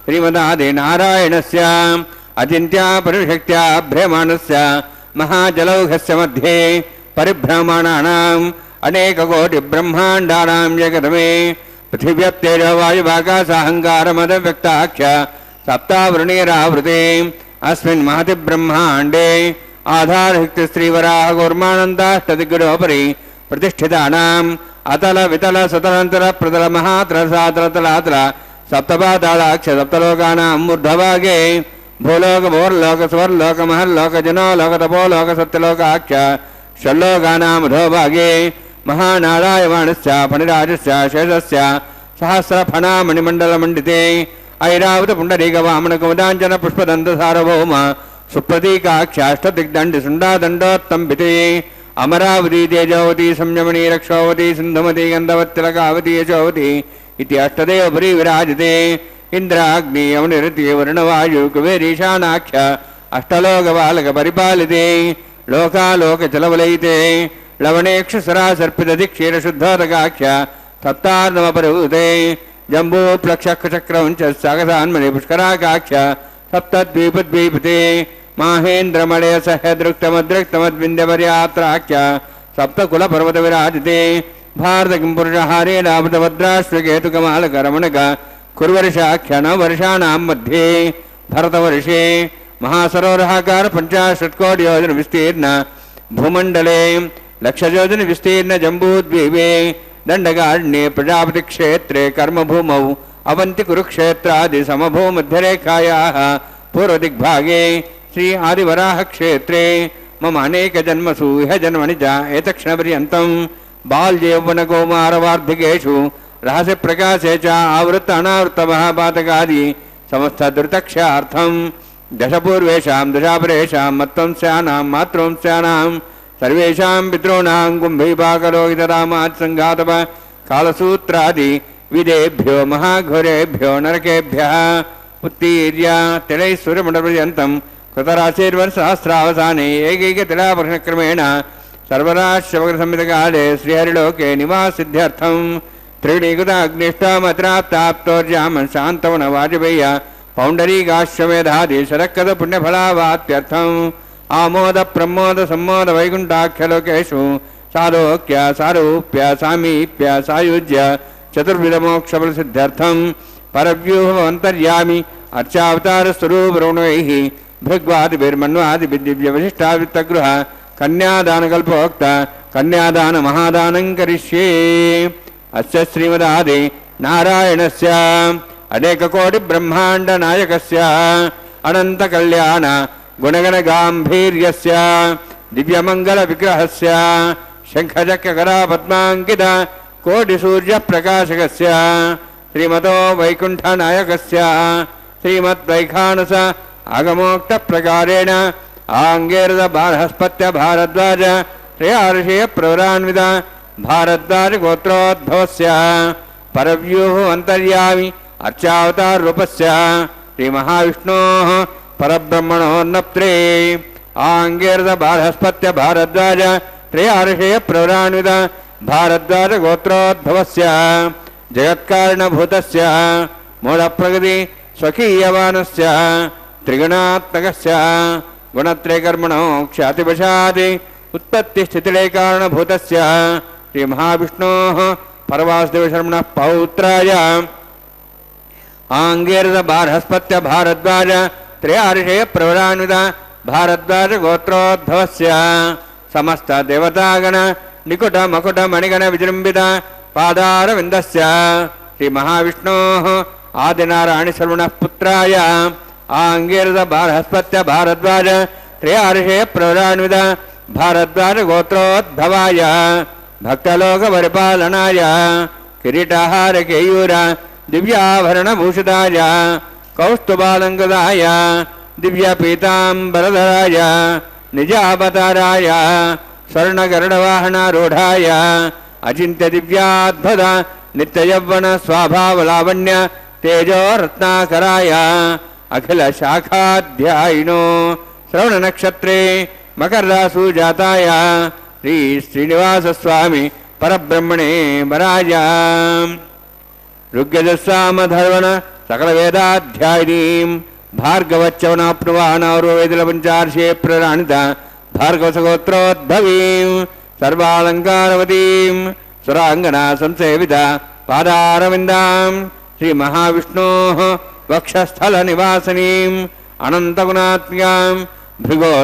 శ్రీమదాదినారాయణస్య అచింత్యా పరిశక్త్యా భ్రమణస్య మహాజలౌఘస్య మధ్యే పరిభ్రమణానాం అనేకకోటి బ్రహ్మాండానాం జగతమే పృథివ్యప్తేజో వాయువాకాశాహంకారమదవ్యక్తాఖ్య సప్తావృణీరావృతే అస్మిన్ మహతి బ్రహ్మాండే ఆధారయుక్త శ్రీవరాహకూర్మానందాష్టదిగ్గడోపరి ప్రతిష్ఠితానాం అతల వితల సతలంతర ప్రతల మహాతల సాతల తలాతల సప్తపాతాళాక్ష సప్తలోకానాం మూర్ధభాగే భూలోక భోర్లోక స్వర్లోక మహర్లోక జనోలోక తపోలోక సత్యలోకాఖ్య షల్లోకానాం అధోభాగే మహానారాయణస్య ఫణిరాజస్య శేషస్య సహస్రఫణామణిమండలమండితే ఐరావత పుండరీక వామన కుమదాంజన పుష్పదంత సార్వభౌమ సుప్రతీకాఖ్యాష్టదిగ్దండి సుండాదండోత్తంబితే అమరావతి తేజావతి సంయమణి రక్షావతి సింధుమతి గంధవత్తిలకావతి యశోవతి ఇది అష్టదేవపురి విరాజితే ఇంద్రాగ్ని యమునిరతి వరుణవాయు కుబేరీశానాఖ్య అష్టలోకపాలక పరిపాలితే లోకాలోక చలవలయితే లవణేక్షసరాసర్పితది క్షీరశుద్ధోదకాఖ్య సప్తార్ణవపరిభూతే జంబూప్లక్షక్రచక్రం చ సాగసాన్మణి పుష్కరాకాఖ్య సప్తద్వీపద్వీపతే మాహేంద్రమలయ సహ్యదృక్తమదృక్తమద్వింధ్యపర్యాత్రాఖ్య సప్తకులపర్వత విరాజితే భారత కింపురుషహారేణామృతభద్రాశ్వకేతుకమాలకరమణక కుర్వర్షాఖ్య నవవర్షాణాం మధ్యే భరతవర్షే మహాసరోవరాకార 50 కోటి యోజన విస్తీర్ణ భూమండలే 1,00,000 యోజన విస్తీర్ణ జంబూద్వీపే దండకారణ్యే ప్రజాపతి క్షేత్రే కర్మభూమౌ అవంతి కురుక్షేత్రాది సమభూమధ్యరేఖాయాః పూర్వదిగ్భాగే శ్రీ ఆదివరాహ క్షేత్రే మమ అనేక జన్మసు ఇహ జన్మనిజ ఏతక్షణపర్యంతం బాల్యౌవన కౌమారవార్ధికేషు రహస్య ప్రకాశే చ ఆవృత్త అనావృత్త మహాపాతకాది సమస్త ధృతక్షార్థం దశపూర్వేషాం దశాపరేషాం మత్వంస్యానాం మాతృవంస్యానాం సర్వేషాం పితॄణాం కుంభీపాకలోహితరామాత్ సంఘాతప కాలసూత్రాది విదేభ్యో మహాఘోరేభ్యో నరకేభ్యః ఉత్తీర్య తిలైశ్వర్యమండపర్యంతం కృతరాశీర్వర్సహస్రావసానే ఏకైక తిలాపర్షక్రమేణ సర్వరాశవగ్రసంహితకాలే శ్రీహరిలోకే నివాసిద్ధ్యర్థం త్రిగుణాగ్నిష్టామత్రాప్తాప్తోర్యామ శాంతవన వాజపేయ పౌండరీకాశ్వమేధాది శరక్కద పుణ్యఫలావాత్యర్థం ఆమోద ప్రమోద సమ్మోద వైకుంఠాఖ్యలోకేషు సాలోక్య సారూప్య సామీప్య సాయుజ్య చతుర్విధమోక్షఫలసిద్ధ్యర్థం పరవ్యూహమంతర్యామి అర్చావతారస్వరూపరుణైః భృగ్వాదిభిర్మన్వాదిభిర్దివ్యవశిష్టావిత్తగృహ కన్యాదానకల్పోక్త కన్యాదాన మహాదానం కరిష్యే అస్య శ్రీమదాది నారాయణస్య అనేక కోటి బ్రహ్మాండ నాయకస్య అనంత కళ్యాణ గుణగణ గాంభీర్యస్య దివ్యమంగళ విగ్రహస్య శంఖచక్రకరా పద్మాంకిత కోటి సూర్య ప్రకాశకస్య శ్రీమతో వైకుంఠ నాయకస్య శ్రీమద్వైఖానస ఆగమోక్త ప్రకారేణ ఆంగేరద బృహస్పత్య భారద్వాజ శ్రేయార్షేయ ప్రవరాన్విత భారద్వాజ గోత్రోద్భవస్య పరవ్యూహ అంతర్యామి అర్చావతార రూపస్య శ్రీ మహావిష్ణోః పరబ్రహ్మణోన్నప్త్రే ఆంగేరద బృహస్పత్య భారద్వాజ శ్రేయార్షేయ ప్రవరాన్విత భారద్వాజ గోత్రోద్భవస్య జగత్కారణభూతస్య మూఢప్రగతి స్వకీయవానస్య త్రిగుణాత్మకస్య గుణత్రయకర్మణో ఖ్యాతివశాది ఉత్పత్తిస్థితిలే కారణభూతస్య శ్రీ మహావిష్ణోః परवासुदेव शर्मणः पौत्राय आंगीरस बारहस्पत्य भारद्वाज त्रयार्षे प्रवरान्वित भारद्वाज गोत्रोद्भवस्य समस्त देवतागण निकुट मकुट मणिगण विजृंभित पादारविन्दस्य श्री महाविष्णोः आदिनारायण शर्मणः पुत्राय आंगीरस बारहस्पत्य भारद्वाज त्रयार्षे प्रवरान्वित भारद्वाज गोत्रोद्भवाय भक्तलोक परिपालनाय किरीटाहार केयूर दिव्याभरणभूषिताय कौस्तुभालङ्कृताय दिव्यपीताम्बरधराय निजावताराय स्वर्णगरुडवाहनारूढाय अचिन्त्यदिव्याद्भुत नित्ययौवन स्वाभावलावण्य तेजो रत्नाकराय अखिलशाखाध्यायिनो श्रवणनक्षत्रे मकररासु जाताय श्री श्रीनिवासस्वामी परब्रह्मणे वराय ऋग्यजस्सामधर्वण सकलवेदाध्यायिनीं भार्गवच्चवनाप्नुवानार्ववेदिलपञ्चार्षे प्रराणित भार्गवसगोत्रोद्भवीं सर्वालङ्कारवतीं सुराङ्गना संसेवित पादारविन्दां श्रीमहाविष्णोः वक्षस्थलनिवासिनीं अनन्तगुणात्म्यां भृगोः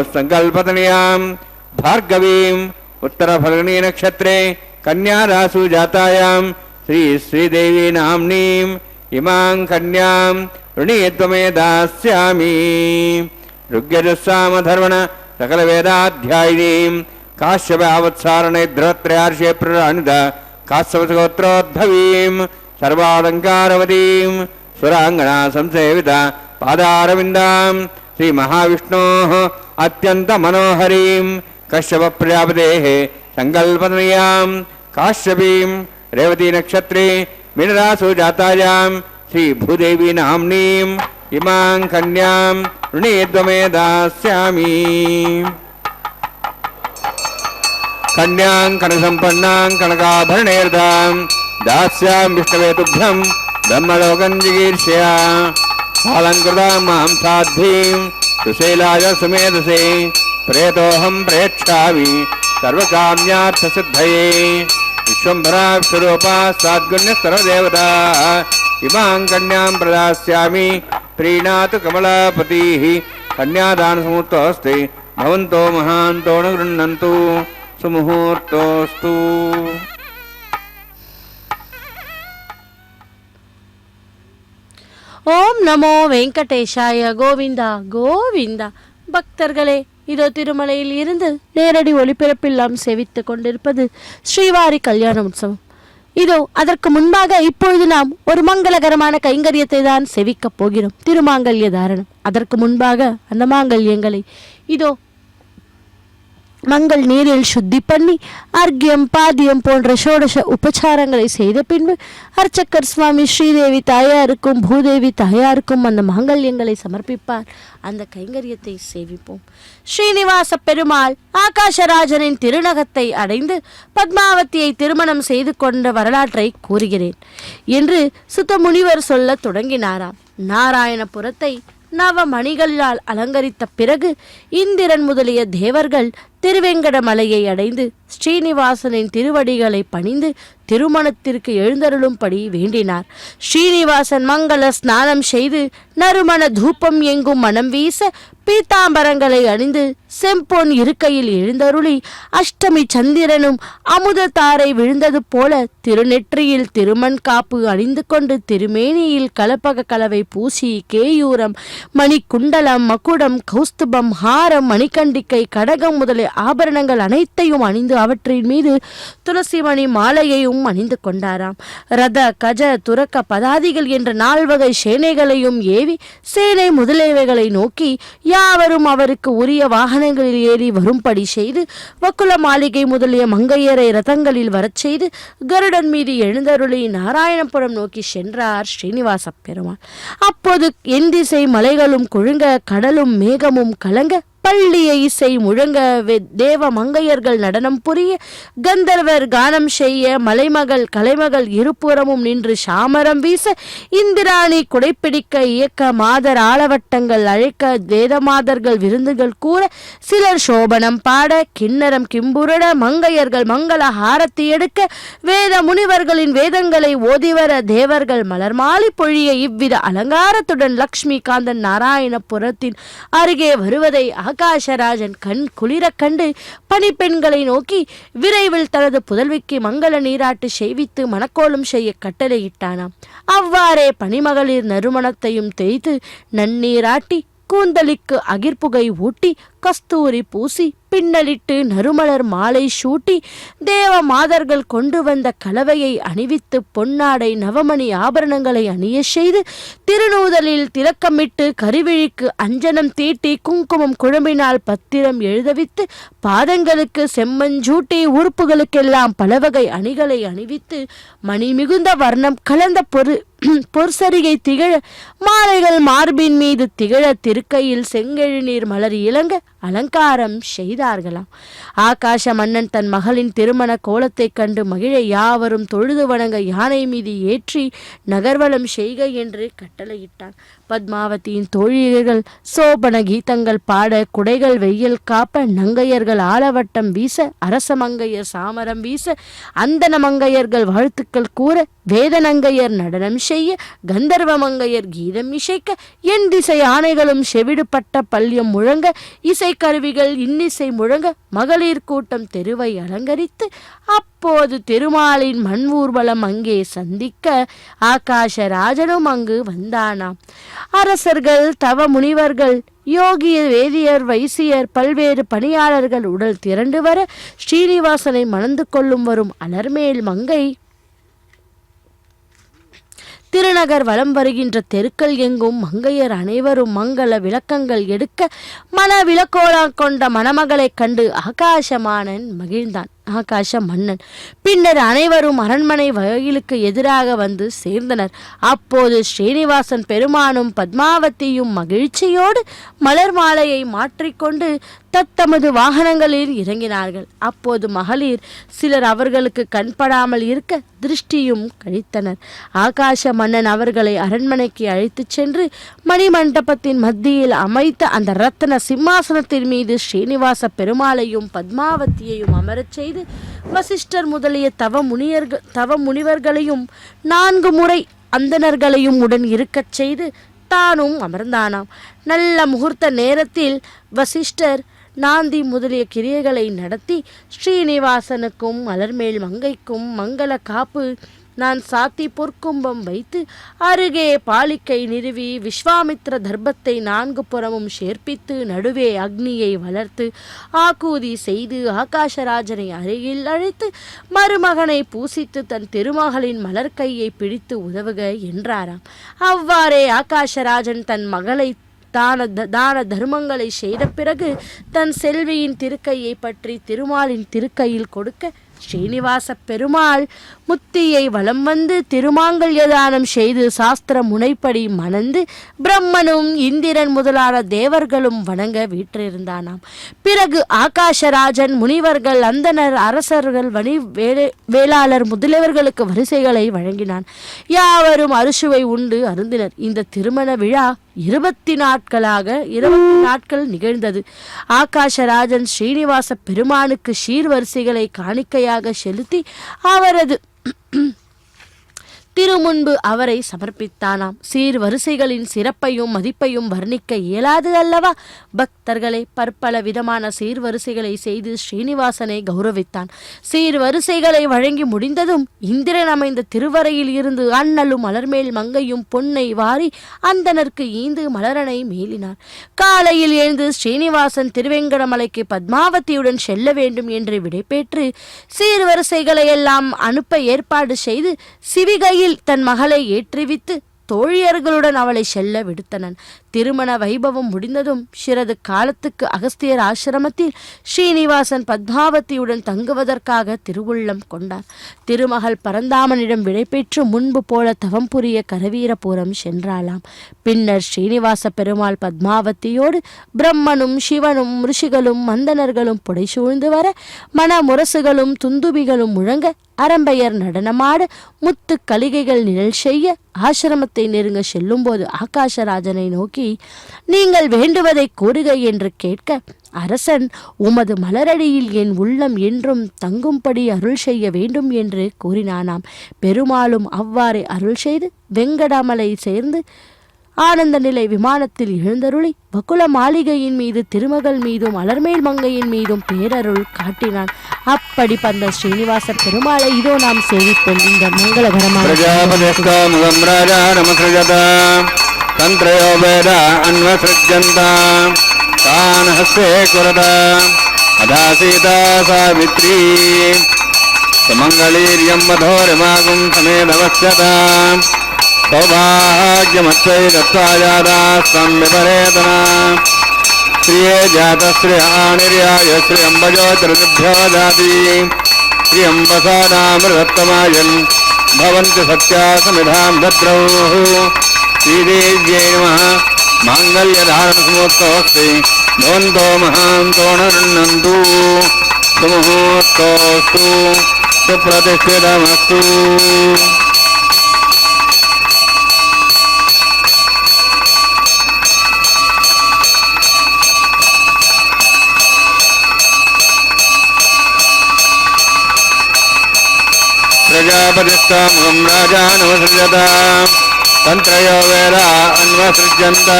भार्गवीं उत्तरफल्गुनीनक्षत्रे कन्यारासु जातायां श्री श्रीदेवी नाम्नीं इमां कन्यां ऋणीत्वमे दास्यामि ऋग्यजस्सामधर्वण सकलवेदाध्यायिनीं काश्यपावत्सारणे ध्रुवत्रयार्षे प्रराणित काश्यपगोत्रोद्भवीं सर्वालङ्कारवतीं सुराङ्गना संसेवित पादारविन्दां श्रीमहाविष्णोः अत्यन्तमनोहरीं कश्यपप्रजापतेः सङ्कल्पतनयां काश्यपीं रेवती नक्षत्रे मीनरासु जातायां श्री भूदेवी नाम्नीं इमां कन्यां ऋणीत्वमे दास्यामि कन्यां कनसम्पन्नां कनकाभरणैर्दां दास्यामि विष्णवे तुभ्यं ब्रह्मलोकं जिगीर्षया अलङ्कृतां मां साध्वीं सुशीलाय सुमेधसे प्रेतोऽहं प्रेक्षामि सर्वकाम्यार्थसिद्धये विश्वम्भरा स्वरूपा साद्गुण्य सर्वदेवता इमां कन्यां प्रदास्यामि प्रीणातु कमलापतिः कन्यादानसमुहूर्तोऽस्ति भवन्तो महान्तो न गृह्णन्तु सुमुहूर्तोऽस्तु ஓம் நமோ வெங்கடேஷாய கோவிந்தா கோவிந்தா. பக்தர்களே, இதோ திருமலையில் இருந்து நேரடி ஒளிபரப்பில் நாம் சேவித்துக் கொண்டிருப்பது ஸ்ரீவாரி கல்யாண உற்சவம். இதோ அதற்கு முன்பாக இப்பொழுது நாம் ஒரு மங்களகரமான கைங்கரியத்தை தான் செவிக்கப் போகிறோம், திருமாங்கல்ய தாரணம். அதற்கு முன்பாக அந்த மாங்கல்யங்களை இதோ மங்கள் நீரில் சுத்தி பண்ணி அர்க்கியம் பாத்தியம் போன்ற ஷோடச உபச்சாரங்களை செய்த பின்பு அர்ச்சக்கர் சுவாமி ஸ்ரீதேவி தாயாருக்கும் பூதேவி தாயாருக்கும் அந்த மாங்கல்யங்களை சமர்ப்பிப்பார். அந்த கைங்கரியத்தை சேவிப்போம். ஸ்ரீனிவாச பெருமாள் ஆகாஷராஜனின் திருநகத்தை அடைந்து பத்மாவதியை திருமணம் செய்து கொண்ட வரலாற்றை கூறுகிறேன் என்று சுத்த முனிவர் சொல்ல தொடங்கினாராம். நாராயணபுரத்தை நவமணிகளால் அலங்கரித்த பிறகு இந்திரன் முதலிய தேவர்கள் திருவேங்கடமலையை அடைந்து ஸ்ரீனிவாசனின் திருவடிகளை பணிந்து திருமணத்திற்கு எழுந்தருளும்படி வேண்டினார். ஸ்ரீனிவாசன் மங்கள ஸ்நானம் செய்து நறுமண தூபம் எங்கும் மனம் வீச பீத்தாம்பரங்களை அணிந்து செம்பொன் இருக்கையில் எழுந்தருளி அஷ்டமி சந்திரனும் அமுத தாரை விழுந்தது போல திருநெற்றியில் திருமண் காப்பு அணிந்து கொண்டு திருமேனியில் கலப்பக கலவை பூசி கேயூரம் மணிக்குண்டலம் மகுடம் கௌஸ்துபம் ஹாரம் மணிக்கண்டிக்கை கடகம் முதலிய ஆபரணங்கள் அனைத்தையும் அணிந்து அவற்றின் மீது துளசிமணி மாலையையும் அணிந்து கொண்டாராம். ரத கஜ துரக்க பதாதிகள் என்ற 4 வகை சேனைகளையும் ஏவி சேனை முதலியவைகளை நோக்கி யாவரும் அவருக்கு உரிய வாகனங்களில் ஏறி வரும்படி செய்து வக்குல மாளிகை முதலிய மங்கையரை ரதங்களில் வரச் செய்து கருடன் மீது எழுந்தருளி நாராயணபுரம் நோக்கி சென்றார் ஸ்ரீனிவாச பெருமாள். அப்போது எந்திசை மலைகளும் குழுங்க கடலும் மேகமும் கலங்க பள்ளிய இசை முழங்க, தேவ மங்கையர்கள் நடனம் புரிய, கந்தர்வர் கானம் செய்ய, மலைமகள் கலைமகள் இருபுறமும் நின்று சாமரம் வீச, இந்திராணி குடைப்பிடிக்க இயக்க, மாதர் ஆலவட்டங்கள் அழைக்க, வேதமாதர்கள் விருந்துகள் கூற, சிலர் சோபனம் பாட, கிண்ணரம் கிம்புருட, மங்கையர்கள் மங்கள ஹாரத்தி எடுக்க, வேத முனிவர்களின் வேதங்களை ஓதிவர, தேவர்கள் மலர்மாலி பொழிய, இவ்வித அலங்காரத்துடன் லக்ஷ்மி காந்தன் நாராயணபுரத்தின் அருகே வருவதை ஆகாஷராஜன் கண் குளிர கண்டு பணிப்பெண்களை நோக்கி விரைவில் தனது புதல்விக்கு மங்கள நீராட்டு செய்வித்து மணக்கோலம் செய்ய கட்டளையிட்டானாம். அவ்வாறே பணிமகளிர் நறுமணத்தையும் தேய்த்து நன்னீராட்டி, கூந்தலிக்கு அகிர்புகை ஊட்டி, கஸ்தூரி பூசி, பின்னலிட்டு நறுமலர் மாலை சூட்டி, தேவ மாதர்கள் கொண்டு வந்த கலவையை அணிவித்து பொன்னாடை நவமணி ஆபரணங்களை அணிய செய்து, திருநூதலில் திலக்கமிட்டு, கருவிழிக்கு அஞ்சனம் தீட்டி, குங்குமம் குழம்பினால் பத்திரம் எழுதவித்து, பாதங்களுக்கு செம்மஞ்சூட்டி, உறுப்புகளுக்கெல்லாம் பலவகை அணிகளை அணிவித்து, மணி மிகுந்த வர்ணம் கலந்த பொற்சரிகை திகழ, மாலைகள் மார்பின் மீது திகழ, திருக்கையில் செங்கெழுநீர் மலர் இளங்க அலங்காரம் செய்தார்களாம். ஆகாஷ மன்னன் தன் மகளின் திருமண கோலத்தை கண்டு மகிழ யாவரும் தொழுது வணங்க யானை மீது ஏற்றி நகர்வலம் செய்க என்று கட்டளையிட்டான். பத்மாவதியின் தோழியர்கள் சோபன கீதங்கள் பாட, குடைகள் வெயில் காப்ப, நங்கையர்கள் ஆலவட்டம் வீச, அரச மங்கையர் சாமரம் வீச, அந்தன மங்கையர்கள் வாழ்த்துக்கள் கூற, வேதநங்கையர் நடனம் செய்ய, கந்தர்வ மங்கையர் கீதம் இசைக்க, என் திசை ஆணைகளும் செவிடுபட்ட பல்யம் முழங்க, இசைக்கருவிகள் இன்னிசை முழங்க, மகளிர் கூட்டம் தெருவை அலங்கரித்து, அப்போது திருமாலின் மண் ஊர்வலம் அங்கே சந்திக்க ஆகாஷராஜனும் அங்கு வந்தானாம். அரசர்கள், தவ முனிவர்கள், யோகிய வேதியர், வைசியர், பல்வேறு பணியாளர்கள் உடல் திரண்டு வர, ஸ்ரீனிவாசனை மணந்து கொள்ளும் வரும் அலர்மேல் மங்கை திருநகர் வலம் வருகின்ற தெருக்கள் எங்கும் மங்கையர் அனைவரும் மங்கள விளக்கங்கள் எடுக்க, மன விளக்கோலா கொண்ட மணமகளைக் கண்டு ஆகாசமானன் மகிழ்ந்தான். ஆகாஷ மன்னன் பின்னர் அனைவரும் அரண்மனை வாயிலுக்கு எதிராக வந்து சேர்ந்தனர். அப்போது ஸ்ரீனிவாசன் பெருமானும் பத்மாவதியும் மகிழ்ச்சியோடு மலர் மாலையை மாற்றிக்கொண்டு தத்தமது வாகனங்களில் இறங்கினார்கள். அப்போது மகளிர் சிலர் அவர்களுக்கு கண்படாமல் இருக்க திருஷ்டியும் கழித்தனர். ஆகாஷ மன்னன் அவர்களை அரண்மனைக்கு அழைத்துச் சென்று மணிமண்டபத்தின் மத்தியில் அமைத்த அந்த ரத்தன சிம்மாசனத்தின் மீது ஸ்ரீனிவாச பெருமாளையும் பத்மாவதியையும் அமரச் செய்து வசிஷ்டர் முதலிய தவ முனிவர்களையும் 4 முறை அந்தணர்களையும் உடன் இருக்கச் செய்து தானும் அமர்ந்தானாம். நல்ல முகூர்த்த நேரத்தில் வசிஷ்டர் நாந்தி முதலிய கிரியைகளை நடத்தி ஸ்ரீனிவாசனுக்கும் மலர்மேல் மங்கைக்கும் மங்கள காப்பு நான் சாத்தி பொற்கும்பம் வைத்து அருகே பாலிக்கை நிறுவி விஸ்வாமித்ர தர்ப்பத்தை 4 புறமும் சேர்ப்பித்து நடுவே அக்னியை வளர்த்து ஆக்கூதி செய்து ஆகாஷராஜனை அருகில் அழைத்து மருமகனை பூசித்து தன் திருமகளின் மலர்கையை பிடித்து உதவுக என்றாராம். அவ்வாறே ஆகாஷராஜன் தன் மகளை தான தர்மங்களை செய்த பிறகு தன் செல்வியின் திருக்கையை பற்றி திருமாலின் திருக்கையில் கொடுக்க ஸ்ரீனிவாச பெருமாள் முத்தியை வலம் வந்து திருமாங்கல்ய தானம் செய்து சாஸ்திர முனைப்படி மணந்து பிரம்மனும் இந்திரன் முதலான தேவர்களும் வணங்க வீற்றிருந்தானாம். பிறகு ஆகாஷராஜன் முனிவர்கள், அந்தனர், அரசர்கள், வேளாளர் முதலியவர்களுக்கு வரிசைகளை வழங்கினான். யாவரும் அறுசுவை உண்டு அருந்தினர். இந்த திருமண விழா 20 நாட்கள் நிகழ்ந்தது. ஆகாஷராஜன் ஸ்ரீனிவாச பெருமானுக்கு சீர்வரிசைகளை காணிக்கையாக செலுத்தி அவரது திருமுன்பு அவரை சமர்ப்பித்தானாம். சீர்வரிசைகளின் சிறப்பையும் மதிப்பையும் வர்ணிக்க இயலாது அல்லவா? பக்தர்களை பற்பல விதமான சீர்வரிசைகளை செய்து ஸ்ரீனிவாசனை கௌரவித்தான். சீர்வரிசைகளை வழங்கி முடிந்ததும் இந்திரன் அமைந்த திருவரையில் இருந்து அண்ணலும் மலர்மேல் மங்கையும் பொன்னை வாரி அந்தனருக்கு ஈந்து மலரனை மேலினார். காலையில் எழுந்து ஸ்ரீனிவாசன் திருவேங்கடமலைக்கு பத்மாவதியுடன் செல்ல வேண்டும் என்று விடைபெற்று சீர்வரிசைகளை எல்லாம் அனுப்ப ஏற்பாடு செய்து சிவிகையில் தன் மகளை ஏற்றிவித்து தோழியர்களுடன் அவளை செல்ல விடுத்தனன். திருமண வைபவம் முடிந்ததும் சிறிது காலத்துக்கு அகஸ்தியர் ஆசிரமத்தில் ஸ்ரீனிவாசன் பத்மாவதியுடன் தங்குவதற்காக திருவுள்ளம் கொண்டார். திருமகள் பரந்தாமனிடம் விடைபெற்று முன்பு போல தவம் புரிய கரவீரபுரம் சென்றாளாம். பின்னர் ஸ்ரீனிவாச பெருமாள் பத்மாவதியோடு பிரம்மனும் சிவனும் ரிஷிகளும் மந்தனர்களும் புடைசூழ்ந்து வர மன முரசுகளும் துந்துபிகளும் முழங்க அரம்பையர் நடனமாட முத்து கலிகைகள் நிழல் செய்ய ஆசிரமத்தை நெருங்க செல்லும்போது ஆகாசராஜனை நோக்கி, நீங்கள் வேண்டுவதை கூறுக என்று கேட்க, அரசன் உமது மலரடியில் என் உள்ளம் என்றும் தங்கும்படி அருள் செய்ய வேண்டும் என்று கூறினானாம். பெருமாளும் அவ்வாறே அருள் செய்து வெங்கடாமலை சேர்ந்து ஆனந்த நிலை விமானத்தில் எழுந்தருளி வகுல மாளிகையின் மீது திருமகள் மீதும் அலர்மேல் மங்கையின் மீதும் பேரருள் காட்டினான். அப்படி பந்த ஸ்ரீனிவாச பெருமாளை இதோ நாம் சேவிப்போம். இந்த மங்களகரமான सौभाग्यमत्वै दत्तायादास्तं विपरेतना श्रिये जातश्रियानिर्याय श्रियम्बज्योतिर्भ्यो दाति श्रियम्बसानामृतत्तमायन् भवन्ति सत्या समिधां दद्रौः श्रीदेव्यै नमः माङ्गल्यधारणसमुत्तोऽस्ति भवन्तो महान्तो नृण्वन्तु सुमुहूर्तोऽस्तु सुप्रतिष्ठितमस्तु. प्रजापतिस्तामुखं राजानवसृजत तन्त्रयो वेदा अन्वसृज्यन्त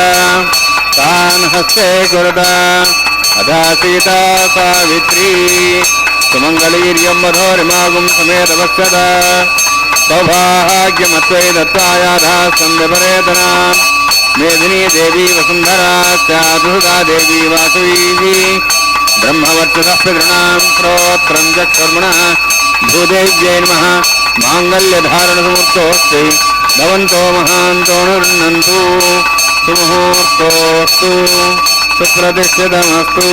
तान् हस्ते कुरुत अथा सीता सावित्री सुमङ्गलीर्यं वधोरिमागुं समेतवक्षत सौभाग्यमत्वै दत्तायाधास्तं विपरेतना मेदिनी देवी वसुन्धरा स्यादुसुता देवी वासवी ब्रह्मवर्चसः पितॄणां श्रोत्रं चक्षुर्मणः भूदेव्यै नमः माङ्गल्यधारणसमुहूर्तोऽस्ति भवन्तो महान्तो नृण्वन्तु सुमुहूर्तोऽस्तु सुप्रतिष्ठितमस्तु.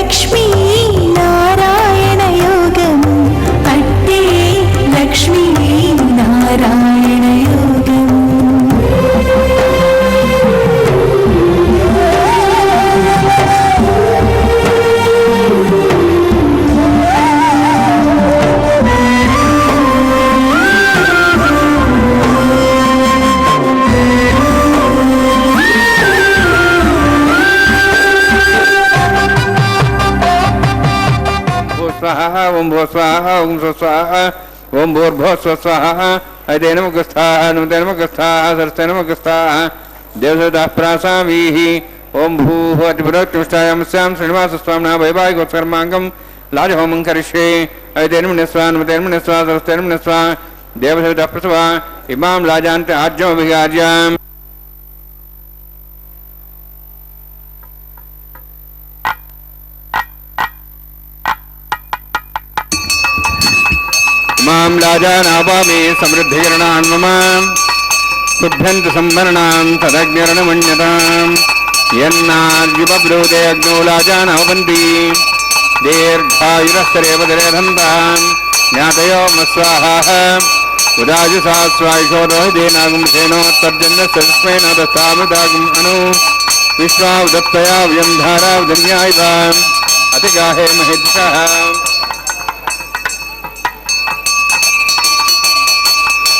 లక్ష్మీ నారాయణ యోగము అట్టే లక్ష్మీ నారాయణ యోగము स्वाहा ओम भो स्वाहा ओम स्व स्वाहा ओम भूर्भुवः स्व स्वाहा अदे नमः गस्थाः नमते नमः गस्थाः सरस्ते नमः गस्थाः देवसवितः प्रासामीः ओम भूः अतिपुरोक्तिष्ठायामस्यां श्रीनिवासस्वामिनः वैवाहिकोत्सर्माङ्गं लाजहोमं करिष्ये अदे नमः स्वाहा नमते नमः स्वाहा सरस्ते नमः स्वाहा देवसवितः प्रसवा इमां लाजान्ते आज्यमभिगाज्याम् मां लाजानावामे समृद्धिकरणान् मम शुभ्यन्तु संवरणां तदग्निरणमन्यताम् यन्नार्युपब्रूते अग्नौ लाजानावन्ति दीर्घायुरस्तरेव दरेधन्ताम् ज्ञातयो मस्वाहाः उदाजुषा स्वायुषो रोहितेनागुंसेनोत्तर्जन्यस्य तस्मेन दत्तामृतागुम् अनु विश्वा उदत्तया वयं धारा उदन्यायिव अतिगाहे महेद्षः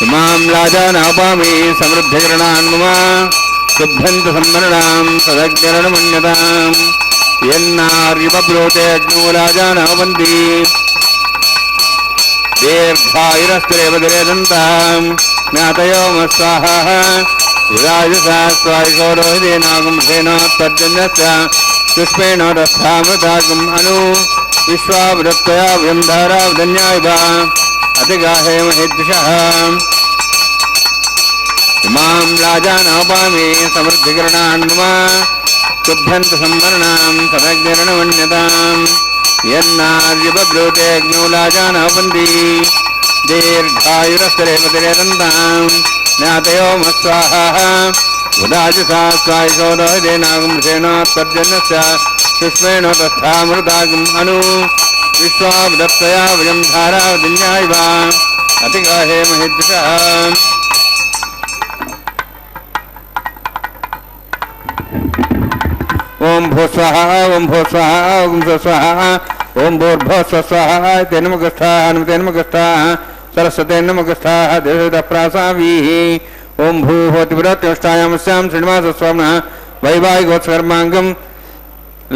इमां लाजानावामे समृद्धिकरणान् मम शुभ्यन्तु संवरणां तदग्निरणमन्यताम् यन्नार्युपब्रूते अग्नौ लाजानावन्ति दीर्घायुरस्तरेव दरेदन्ताम् ज्ञातयो मस्वाहाः उदाजुषा स्वायुषो रोहितेनागुंसेनोत्तर्जन्यस्य पुष्पेण दत्तामृतागुम् अनु विश्वावृत्तया वयं धारा उदन्यायिव अतिगाहे महेद्षः इमां लाजानावामे समृद्धिकरणान् मम शुभ्यन्तु संवरणां तदग्निरणमन्यताम् यन्नार्युपब्रूते अग्नौ लाजानावन्ति दीर्घायुरस्तरेव दरेदन्ताम् ज्ञातयो मस्वाहाः उदाजुषा स्वायुषो रोहितेनागुंसेनोत्तर्जन्यस्य पुष्पेण तस्थामृतागुम् अनु विश्वावदत्तया वयं धारा उदन्यायिव अतिगाहे महेद्षः ओम भो स्वाहा ओम भो स्वाहा ओम स्व स्वाहा ओम भूर्भुवः स्व स्वाहा तेन नमः गस्थाः नमते नमः गस्थाः सरस्वते नमः गस्थाः देवसवितः प्रासामीः ओम भूः अतिपुरोक्तिष्ठायामस्यां श्रीनिवासस्वामिनः वैवाहिकोत्सर्माङ्गं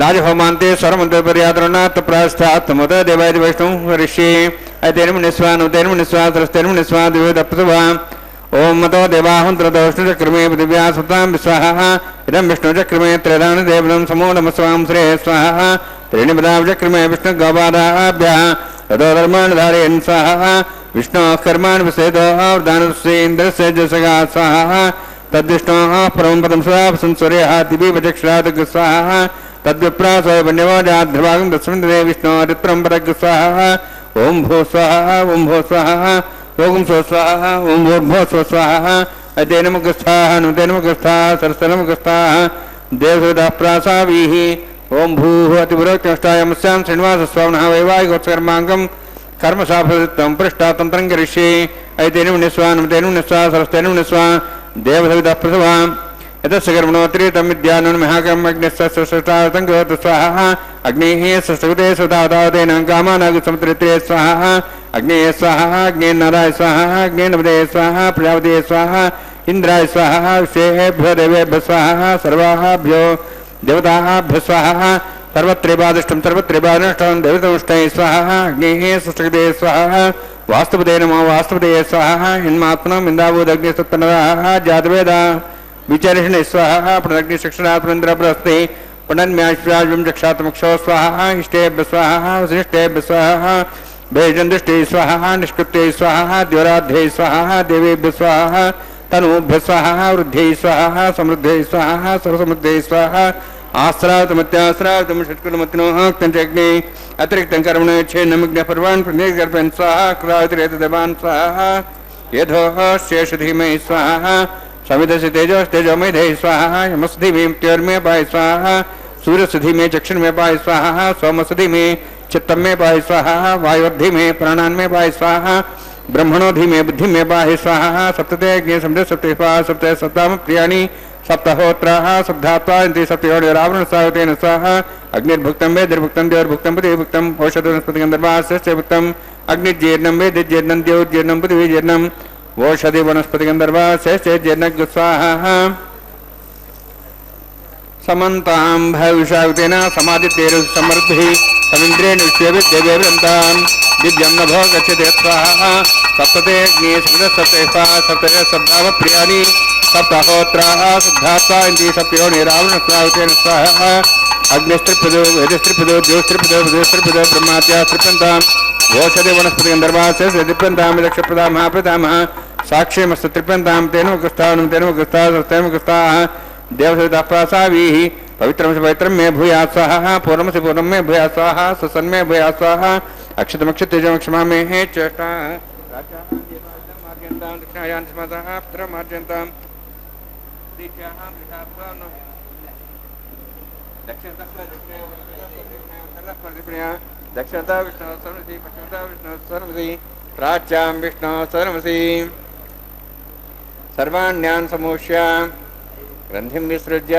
लाजहोमान्ते स्वरमन्त्रपर्यातरणात् प्रास्थात् तमोद देवाय वैष्णव ऋषि अतेन मुनिस्वा नुतेन मुनिस्वा सरस्तेन मुनिस्वा दिव्यदप्तवा ओम मतो देवाहंत्रदोष्णचक्रमे पृथिव्या सुतां विस्वाहा इदं विष्णुचक्रमे त्रयदान देवनं समो नमस्वां श्रेय स्वाहा त्रीणि पदाचक्रमे विष्णुगौपादाभ्यः ततो धर्मान् धारयन् स्वाहा विष्णोः कर्माणि विसेदो दानस्येन्द्रस्य जसगा स्वाहा तद्विष्णोः परमं पदं सदा संसूर्यः दिवीपचक्षरात् स्वाहा तद्विप्रासो वन्यवाजाध्रभागं तस्मिन् दिने विष्णोरित्रं पदग् स्वाहा ओम भो स्वाहा ओम भो स्वाहा ओम स्व स्वाहा ओम भूर्भुवः स्व स्वाहा अदे नमः गस्थाः नमते नमः गस्थाः सरस्ते नमः गस्थाः देवसवितः प्रासामीः ओम भूः अतिपुरोक्तिष्ठायामस्यां श्रीनिवासस्वामिनः वैवाहिकोत्सर्माङ्गं कर्मसाफलितं पृष्ठातन्त्रं करिष्ये अयतेन मुनिस्वा नमतेन मुनिस्वा सरस्तेन मुनिस्वा देवसवितः प्रसवा यतस्य कर्मणोत्तरीतं विद्यान्महाकर्मग्निस्सष्टार्थं करोतु स्वाहा अग्नेः षष्ठकृते स्वतावतेन कामानागसमुद्रित्रे स्वाहा अग्नेय स्वाहा अग्नेन्नाराय स्वाहा अग्नेन्नपदये स्वाहा प्रजापतये स्वाहा इंद्राय स्वाहा विषयेभ्यो देवेभ्यो स्वाहा सर्वाभ्यो देवताभ्यो स्वाहा सर्वत्रैवादिष्टं सर्वत्रैवादिष्टं देवतमुष्टये स्वाहा अग्नेः षष्ठकृते स्वाहा वास्तुपदये नमो वास्तुपदये स्वाहा हिन्मात्मनं इन्दावूदग्निस्तत्पन्नराः जातवेदा विचारिष्णे स्वाहा पुनरग्निशिक्षणात्मन्द्रप्रस्ते पुनर्म्याश्वाजं चक्षात्मक्षो स्वाहा इष्टेभ्य स्वाहा वसिष्ठेभ्य स्वाहा भेजन्दुष्टे स्वाहा निष्कृत्ये स्वाहा द्योराध्ये स्वाहा देवेभ्य स्वाहा तनूभ्य स्वाहा वृद्धे स्वाहा समृद्धे स्वाहा सर्वसमृद्धे स्वाहा आश्रावतमत्याश्रावतम षट्कुलमतिनोः क्तञ्चग्ने अतिरिक्तं कर्मणे छेन्नमग्नपर्वान् प्रनिर्गर्भन् स्वाहा कृतावतिरेतदेवान् स्वाहा यथोः शेषधीमहि स्वाहा समिधस्य तेजोस्तेजोमेधे स्वाहा यमस्धिवीं त्योर्मे पाय स्वाहा सूर्यसुधि में चक्षुण में पाहि स्वाहा, सोमसुधि में चित्तम में पाहि स्वाहा, वायुर्धि में प्राणान में पाहि स्वाहा, ब्रह्मणोधि में बुद्धि में पाहि स्वाहा, सप्तते अग्नि सप्त सप्त स्वाहा, सप्त सप्ताम प्रियाणि सप्तहोत्राः सप्तात्वा इंद्रिय सप्तयोनि रावण सावतेन स्वाहा, अग्निर्भुक्तं वेदिर्भुक्तं देवर्भुक्तं पृथिवीभुक्तं औषध वनस्पति गंधर्वास्य भुक्तं अग्निजीर्णं वेदिर्जीर्णं देवजीर्णं पृथिवीजीर्णं औषधि वनस्पति गंधर्वास्य जीर्णं स्वाहा। समन्तां भविष्यावतेन समादित्येन समृद्धिः समिन्द्रेण विश्वेभिर्देवेभ्यन्तां दिव्यं नभो गच्छते स्वाहा, सप्तते अग्नि सप्तसप्ते स्वाहा, सप्तते सप्ताव प्रियाणि सप्तहोत्राः शुद्धात्वा इन्द्रिय सप्तयोनि रावण स्वावतेन स्वाहा, अग्निस्त्रिपदो वेदस्त्रिपदो द्योस्त्रिपदो बुधस्त्रिपदो ब्रह्माद्यास्त्रिप्यन्ताम् ओषधि वनस्पति गन्धर्वास्य त्रिप्यन्तां लक्षप्रदा महाप्रदामः साक्ष्यमस्तत्रिप्यन्तां तेन मुखस्ताः देवसविता प्रासावीः पवित्रं पवित्रं मे भूयात् स्वाहा, पूर्णमसि पूर्णं मे भूयात् स्वाहा, सुसन् मे भूयात् स्वाहा, अक्षतमक्षतेजं क्षमा मे चेष्टा दक्षिणायां स्मतः पुत्रमार्जन्तां दक्षिणता विष्णु सर्वसी पश्चिमता विष्णु सर्वसी प्राच्यां विष्णु सर्वसी सर्वाण्यान् समूष्य ग्रंथिं विसृज्य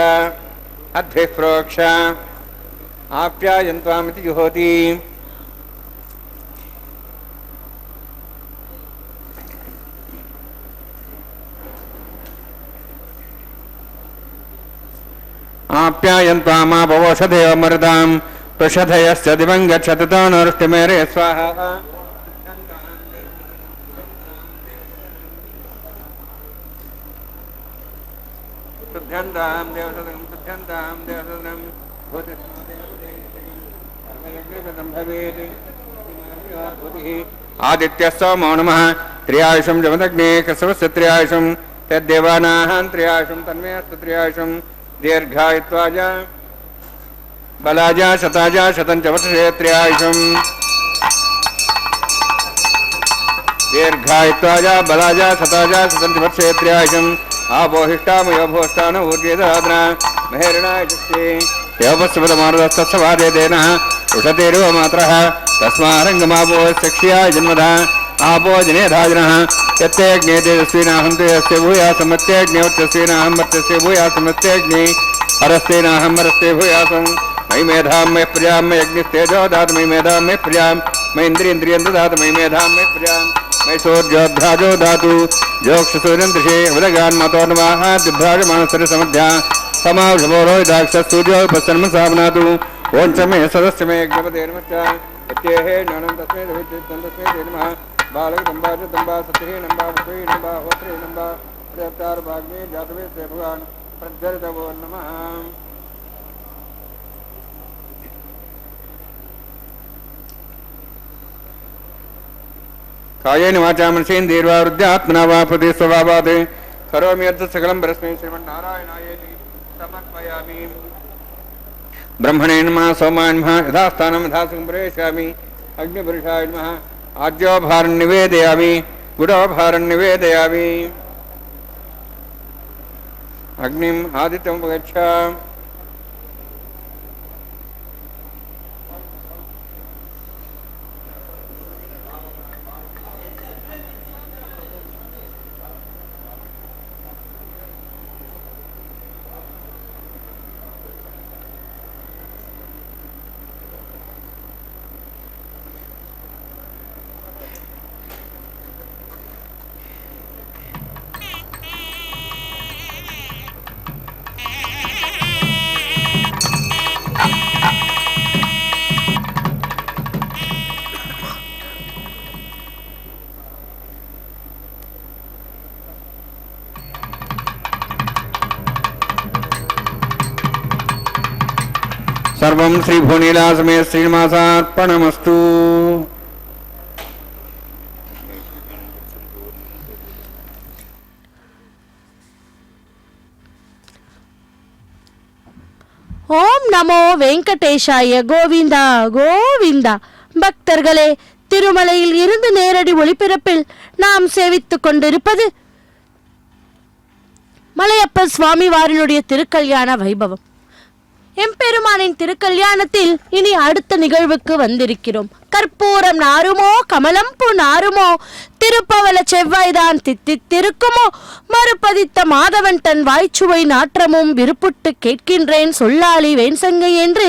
अद्भिः प्रोक्ष आप्यायन्त्वामिति जुहोति। आप्यायन्त्वामापवोषधेव मरुतां प्रषधयश्च दिवं गच्छति तनोरुष्टिमेरे स्वाहा। आदित्यस्य मौनमः त्रियायुषं जमदग्ने कसवस्य त्रियायुषं तद्देवानां त्रियायुषं तन्मे अस्तु त्रियायुषं दीर्घायुत्वाज बलाज शताज शतं च वर्षे त्रियायुषं दीर्घायुत्वाज बलाज शताज शतं च वर्षे त्रियायुषं आपोहिष्टामयो भोष्टान ऊर्जेदाद्रा महेरणायजस्ये देवपस्वदमारुदस्तस्वादेदेन उषतेरुव मात्रः तस्मारङ्गमापो सक्ष्याय जन्मधा आपो जनेधाजनः यत्ते अग्ने तेजस्विनाहं तेजस्य भूयासं मत्यग्नेवर्चस्विनाहं वर्चस्य भूयासं मत्यग्ने हरस्तेनाहं हरस्ते भूयासं मयि मेधां मयि प्रजां मयि अग्निस्तेजो ददातु मयि मेधां मयि प्रजां मयि इन्द्रियेन्द्रियं ददातु मयि मेधां मयि प्रजां मयि सोऽर्जोऽध्राजो दातु जोक्षसूर्यन्दृशे उदगान् मतो नमः दिभ्राजमानसरसमध्या समावृषभोरोहिताक्षसूर्यो उपसन्म सावनातु ओं च मे सदस्य मे यज्ञपते नमश्च इत्येहे ज्ञानं तस्मै तस्मै नमः बालकदम्बा च दम्बा सत्यहे नम्बा पुत्री नम्बा होत्रे नम्बा प्रत्यार भाग्ये जातवे से भगवान प्रज्वलितवो नमः। कायेन वाचा मनसेन्द्रियर्वा वृद्ध्यात्मना वा प्रति स्वभावात् करोमि यत् सकलं परस्मै श्रीमन्नारायणायेति समर्पयामि। ब्रह्मणे नमः सोमाय नमः यथास्थानं यथा संप्रेषयामि। अग्निपुरुषाय नमः आज्योभारं निवेदयामि गुडोभारं निवेदयामि। अग्निम् आदित्यम् उपगच्छ। सर्वं श्री भुवनीलासमे श्रीनिवासार्पणमस्तु। ஓம் நமோ வெங்கடேஷாய கோவிந்தா கோவிந்தா. பக்தர்களே, திருமலையில் இருந்து நேரடி ஒளிபரப்பில் நாம் சேவித்துக் கொண்டிருப்பது மலையப்ப சுவாமி வாரினுடைய திருக்கல்யாண வைபவம். எம்பெருமானின் திருக்கல்யாணத்தில் இனி அடுத்த நிகழ்வுக்கு வந்திருக்கிறோம். கற்பூரம் நாருமோ கமலம் பூ நாருமோ, திருப்பவள செவ்வாய்தான் தித்தித்திருக்குமோ, மறுபதித்த மாதவன் தன் வாய்ச்சுவை நாற்றமும் விருப்புட்டு கேட்கின்றேன் சொல்லாளி வேன்சங்கை என்று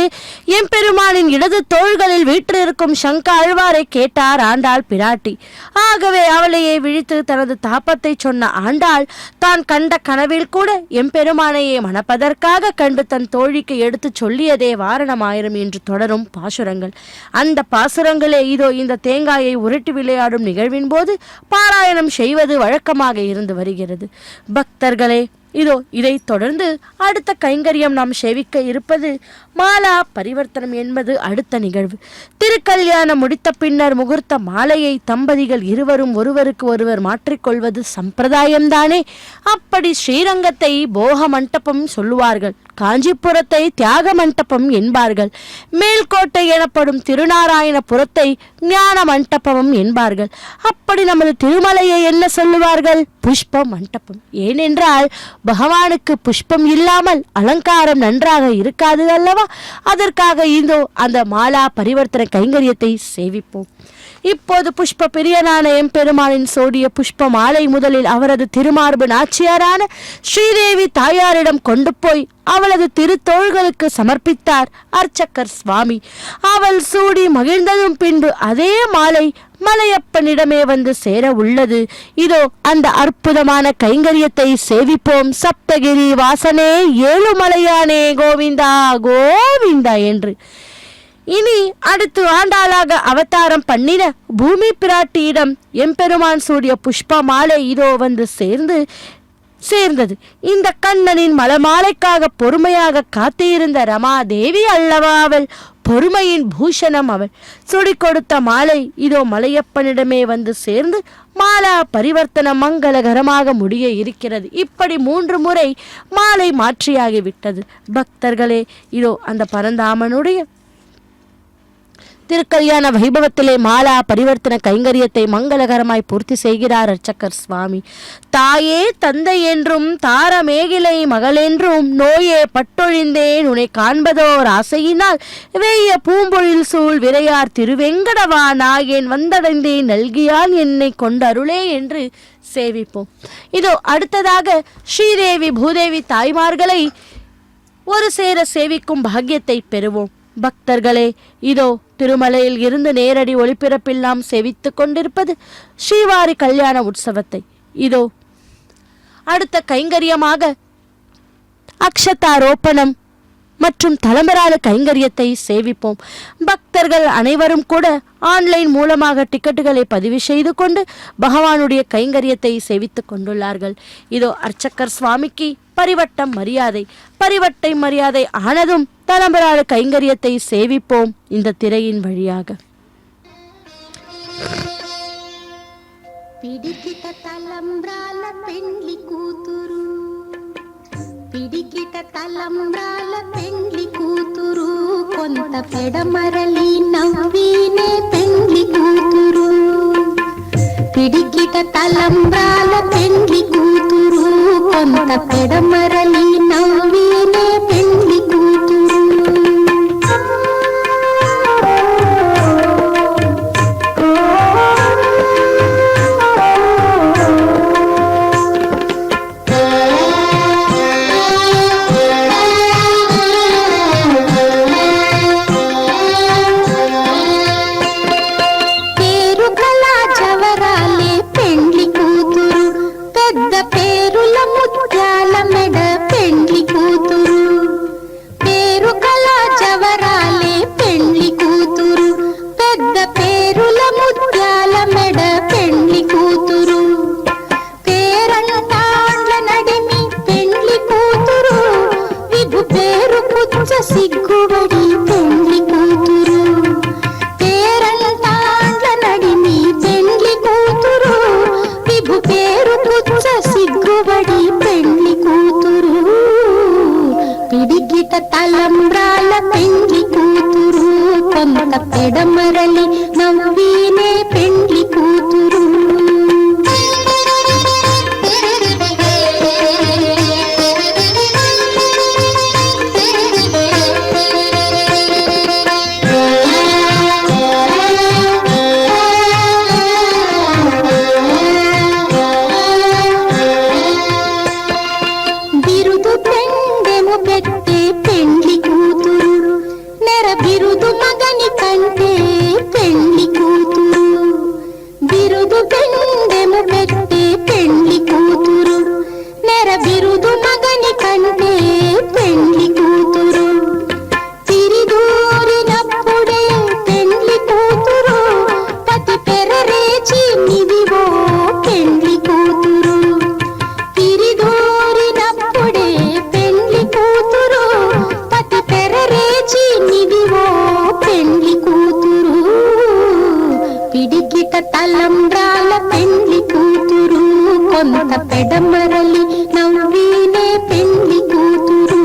எம்பெருமானின் இடது தோள்களில் வீற்றிருக்கும் சங்க ஆழ்வாரை கேட்டார் ஆண்டாள் பிராட்டி. ஆகவே அவளையே விழித்து தனது தாபத்தை சொன்ன ஆண்டாள் தான் கண்ட கனவில் கூட எம்பெருமானையே மணப்பதற்காக கண்டு தன் தோழிக்கு எடுத்து சொல்லியதே வாரணமாயிரம் என்று தொடரும் பாசுரங்கள். அந்த பாசுரங்களே இதோ இந்த தேங்காயை உருட்டி விளையாடும் நிகழ்வின் போது பாராயணம் செய்வது வழக்கமாக இருந்து வருகிறது. பக்தர்களே, இதோ இதை தொடர்ந்து அடுத்த கைங்கரியம் நாம் சேவிக்க இருப்பது மாலா பரிவர்த்தனம் என்பது அடுத்த நிகழ்வு. திருக்கல்யாணம் முடித்த பின்னர் முகூர்த்த மாலையை தம்பதிகள் இருவரும் ஒருவருக்கு ஒருவர் மாற்றிக்கொள்வது சம்பிரதாயம்தானே. அப்படி ஸ்ரீரங்கத்தை போக மண்டபம் சொல்லுவார்கள், காஞ்சிபுரத்தை தியாக மண்டபம் என்பார்கள், மேல்கோட்டை எனப்படும் திருநாராயணபுரத்தை ஞான மண்டபம் என்பார்கள். அப்படி நமது திருமலையை என்ன சொல்லுவார்கள்? புஷ்ப மண்டபம். ஏனென்றால் பகவானுக்கு புஷ்பம் இல்லாமல் அலங்காரம் நன்றாக இருக்காது அல்லவா. அதற்காக இதோ அந்த மாலா பரிவர்த்தன கைங்கரியத்தை சேவிப்போம். இப்போது புஷ்ப பிரியனான எம்பெருமானின் சோடிய புஷ்ப மாலை முதலில் அவரது திருமார்பு நாச்சியாரான ஸ்ரீதேவி தாயாரிடம் கொண்டு போய் அவளது திருத்தோள்களுக்கு சமர்ப்பித்தார் அர்ச்சகர் சுவாமி. அவள் சூடி மகிழ்ந்ததும் பின்பு அதே மாலை மலையப்பனிடமே வந்து சேர உள்ளது. இதோ அந்த அற்புதமான கைங்கரியத்தை சேவிப்போம். சப்தகிரி வாசனே ஏழுமலையானே கோவிந்தா கோவிந்தா என்று. இனி அடுத்து ஆண்டாளாக அவதாரம் பண்ணின பூமி பிராட்டியிடம் எம்பெருமான் சூடிய புஷ்ப மாலை இதோ வந்து சேர்ந்தது. இந்த கண்ணனின் மலமாலைக்காக பொறுமையாக காத்திருந்த ரமாதேவி அல்லவா அவள். பொறுமையின் பூஷணம் அவள். சுடி கொடுத்த மாலை இதோ மலையப்பனிடமே வந்து சேர்ந்து மாலா பரிவர்த்தனம் மங்களகரமாக முடிய இருக்கிறது. இப்படி 3 முறை மாலை மாற்றியாகிவிட்டது. பக்தர்களே, இதோ அந்த பரந்தாமனுடைய திருக்கல்யாண வைபவத்திலே மாலா பரிவர்த்தன கைங்கரியத்தை மங்களகரமாய் பூர்த்தி செய்கிறார் அர்ச்சகர் சுவாமி. தாயே தந்தை என்றும் தாரமேகிலை மகளென்றும் நோயே பட்டொழிந்தேன் உன்னை காண்பதோர் ஆசையினால் வெய்ய பூம்பொழில் சூழ் விரையார் திருவெங்கடவா நாயேன் வந்தடைந்தேன் நல்கியான் என்னை கொண்டருளே என்று சேவிப்போம். இதோ அடுத்ததாக ஸ்ரீதேவி பூதேவி தாய்மார்களை ஒரு சேர சேவிக்கும் பாக்கியத்தை பெறுவோம். பக்தர்களே, இதோ திருமலையில் இருந்து நேரடி ஒளிபரப்பில் நாம் சேவித்து கொண்டிருப்பது ஸ்ரீவாரி கல்யாண உற்சவத்தை. இதோ அடுத்த கைங்கரியமாக அக்ஷதாரோப்பணம் மற்றும் தலைமரால கைங்கரியத்தை சேவிப்போம். பக்தர்கள் அனைவரும் கூட ஆன்லைன் மூலமாக டிக்கெட்டுகளை பதிவு செய்து கொண்டு பகவானுடைய கைங்கரியத்தை சேவித்துக் கொண்டுள்ளார்கள். இதோ அர்ச்சகர் சுவாமிக்கு பரிவட்டை மரியாதை ஆனதும் தலைமரால கைங்கரியத்தை சேவிப்போம் இந்த திரையின் வழியாக. పిడికిట తలంబ్రాల పెండ్లి కూతురు, పిడికిట తలంబ్రాల పెండ్లి కూతురు, కొంత పెడమరలి నవ్వినే పెండ్లి కూతురు. పిడికిట తలంబ్రాల పెండ్లి కూతురు, కొంత పెడమరలి నవ్వినే పెండ్లి కూతురు. సిగ్గుబడి పెండ్లి కూతురు, పేరంటాండ్ల నడిమి పెండ్లి కూతురు, విభు పేరు పుచ్చ సిగ్గుబడి పెండ్లి కూతురు. పిడికిట తలంబ్రాల పెండ్లి కూతురు, కొంత పెడమరలి నవ్వినే పెండ్లి కూతురు. తలంబ్రాల పెండ్లి కూతురు కొంత పెడమరలి నవ్వీనే పెండ్లి కూతురు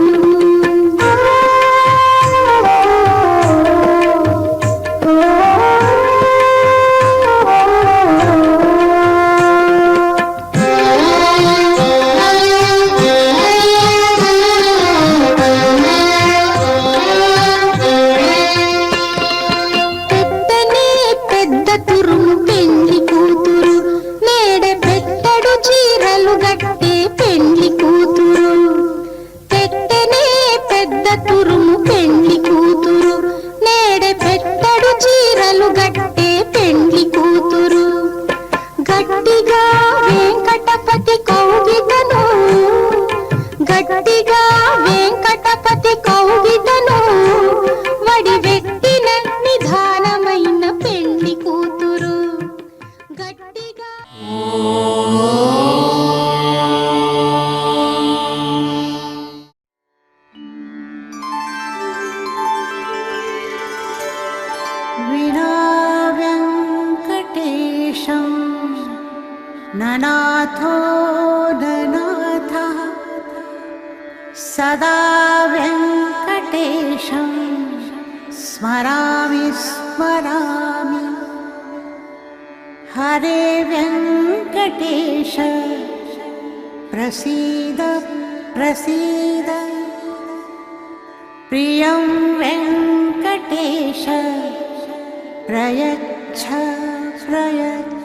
గట్టిగా వెంకటపతి కౌగిటను వడివెట్టిన నిధానమైన పెండ్లి కూతురు గట్టిగా వినా వెంకటేశం ననాథో ననాథః సదా వెంకటేశం స్మరామి స్మరామి హరే వెంకటేశ ప్రసీద ప్రసీద ప్రియం వెంకటేశ ప్రయచ్ఛ ప్రయచ్ఛ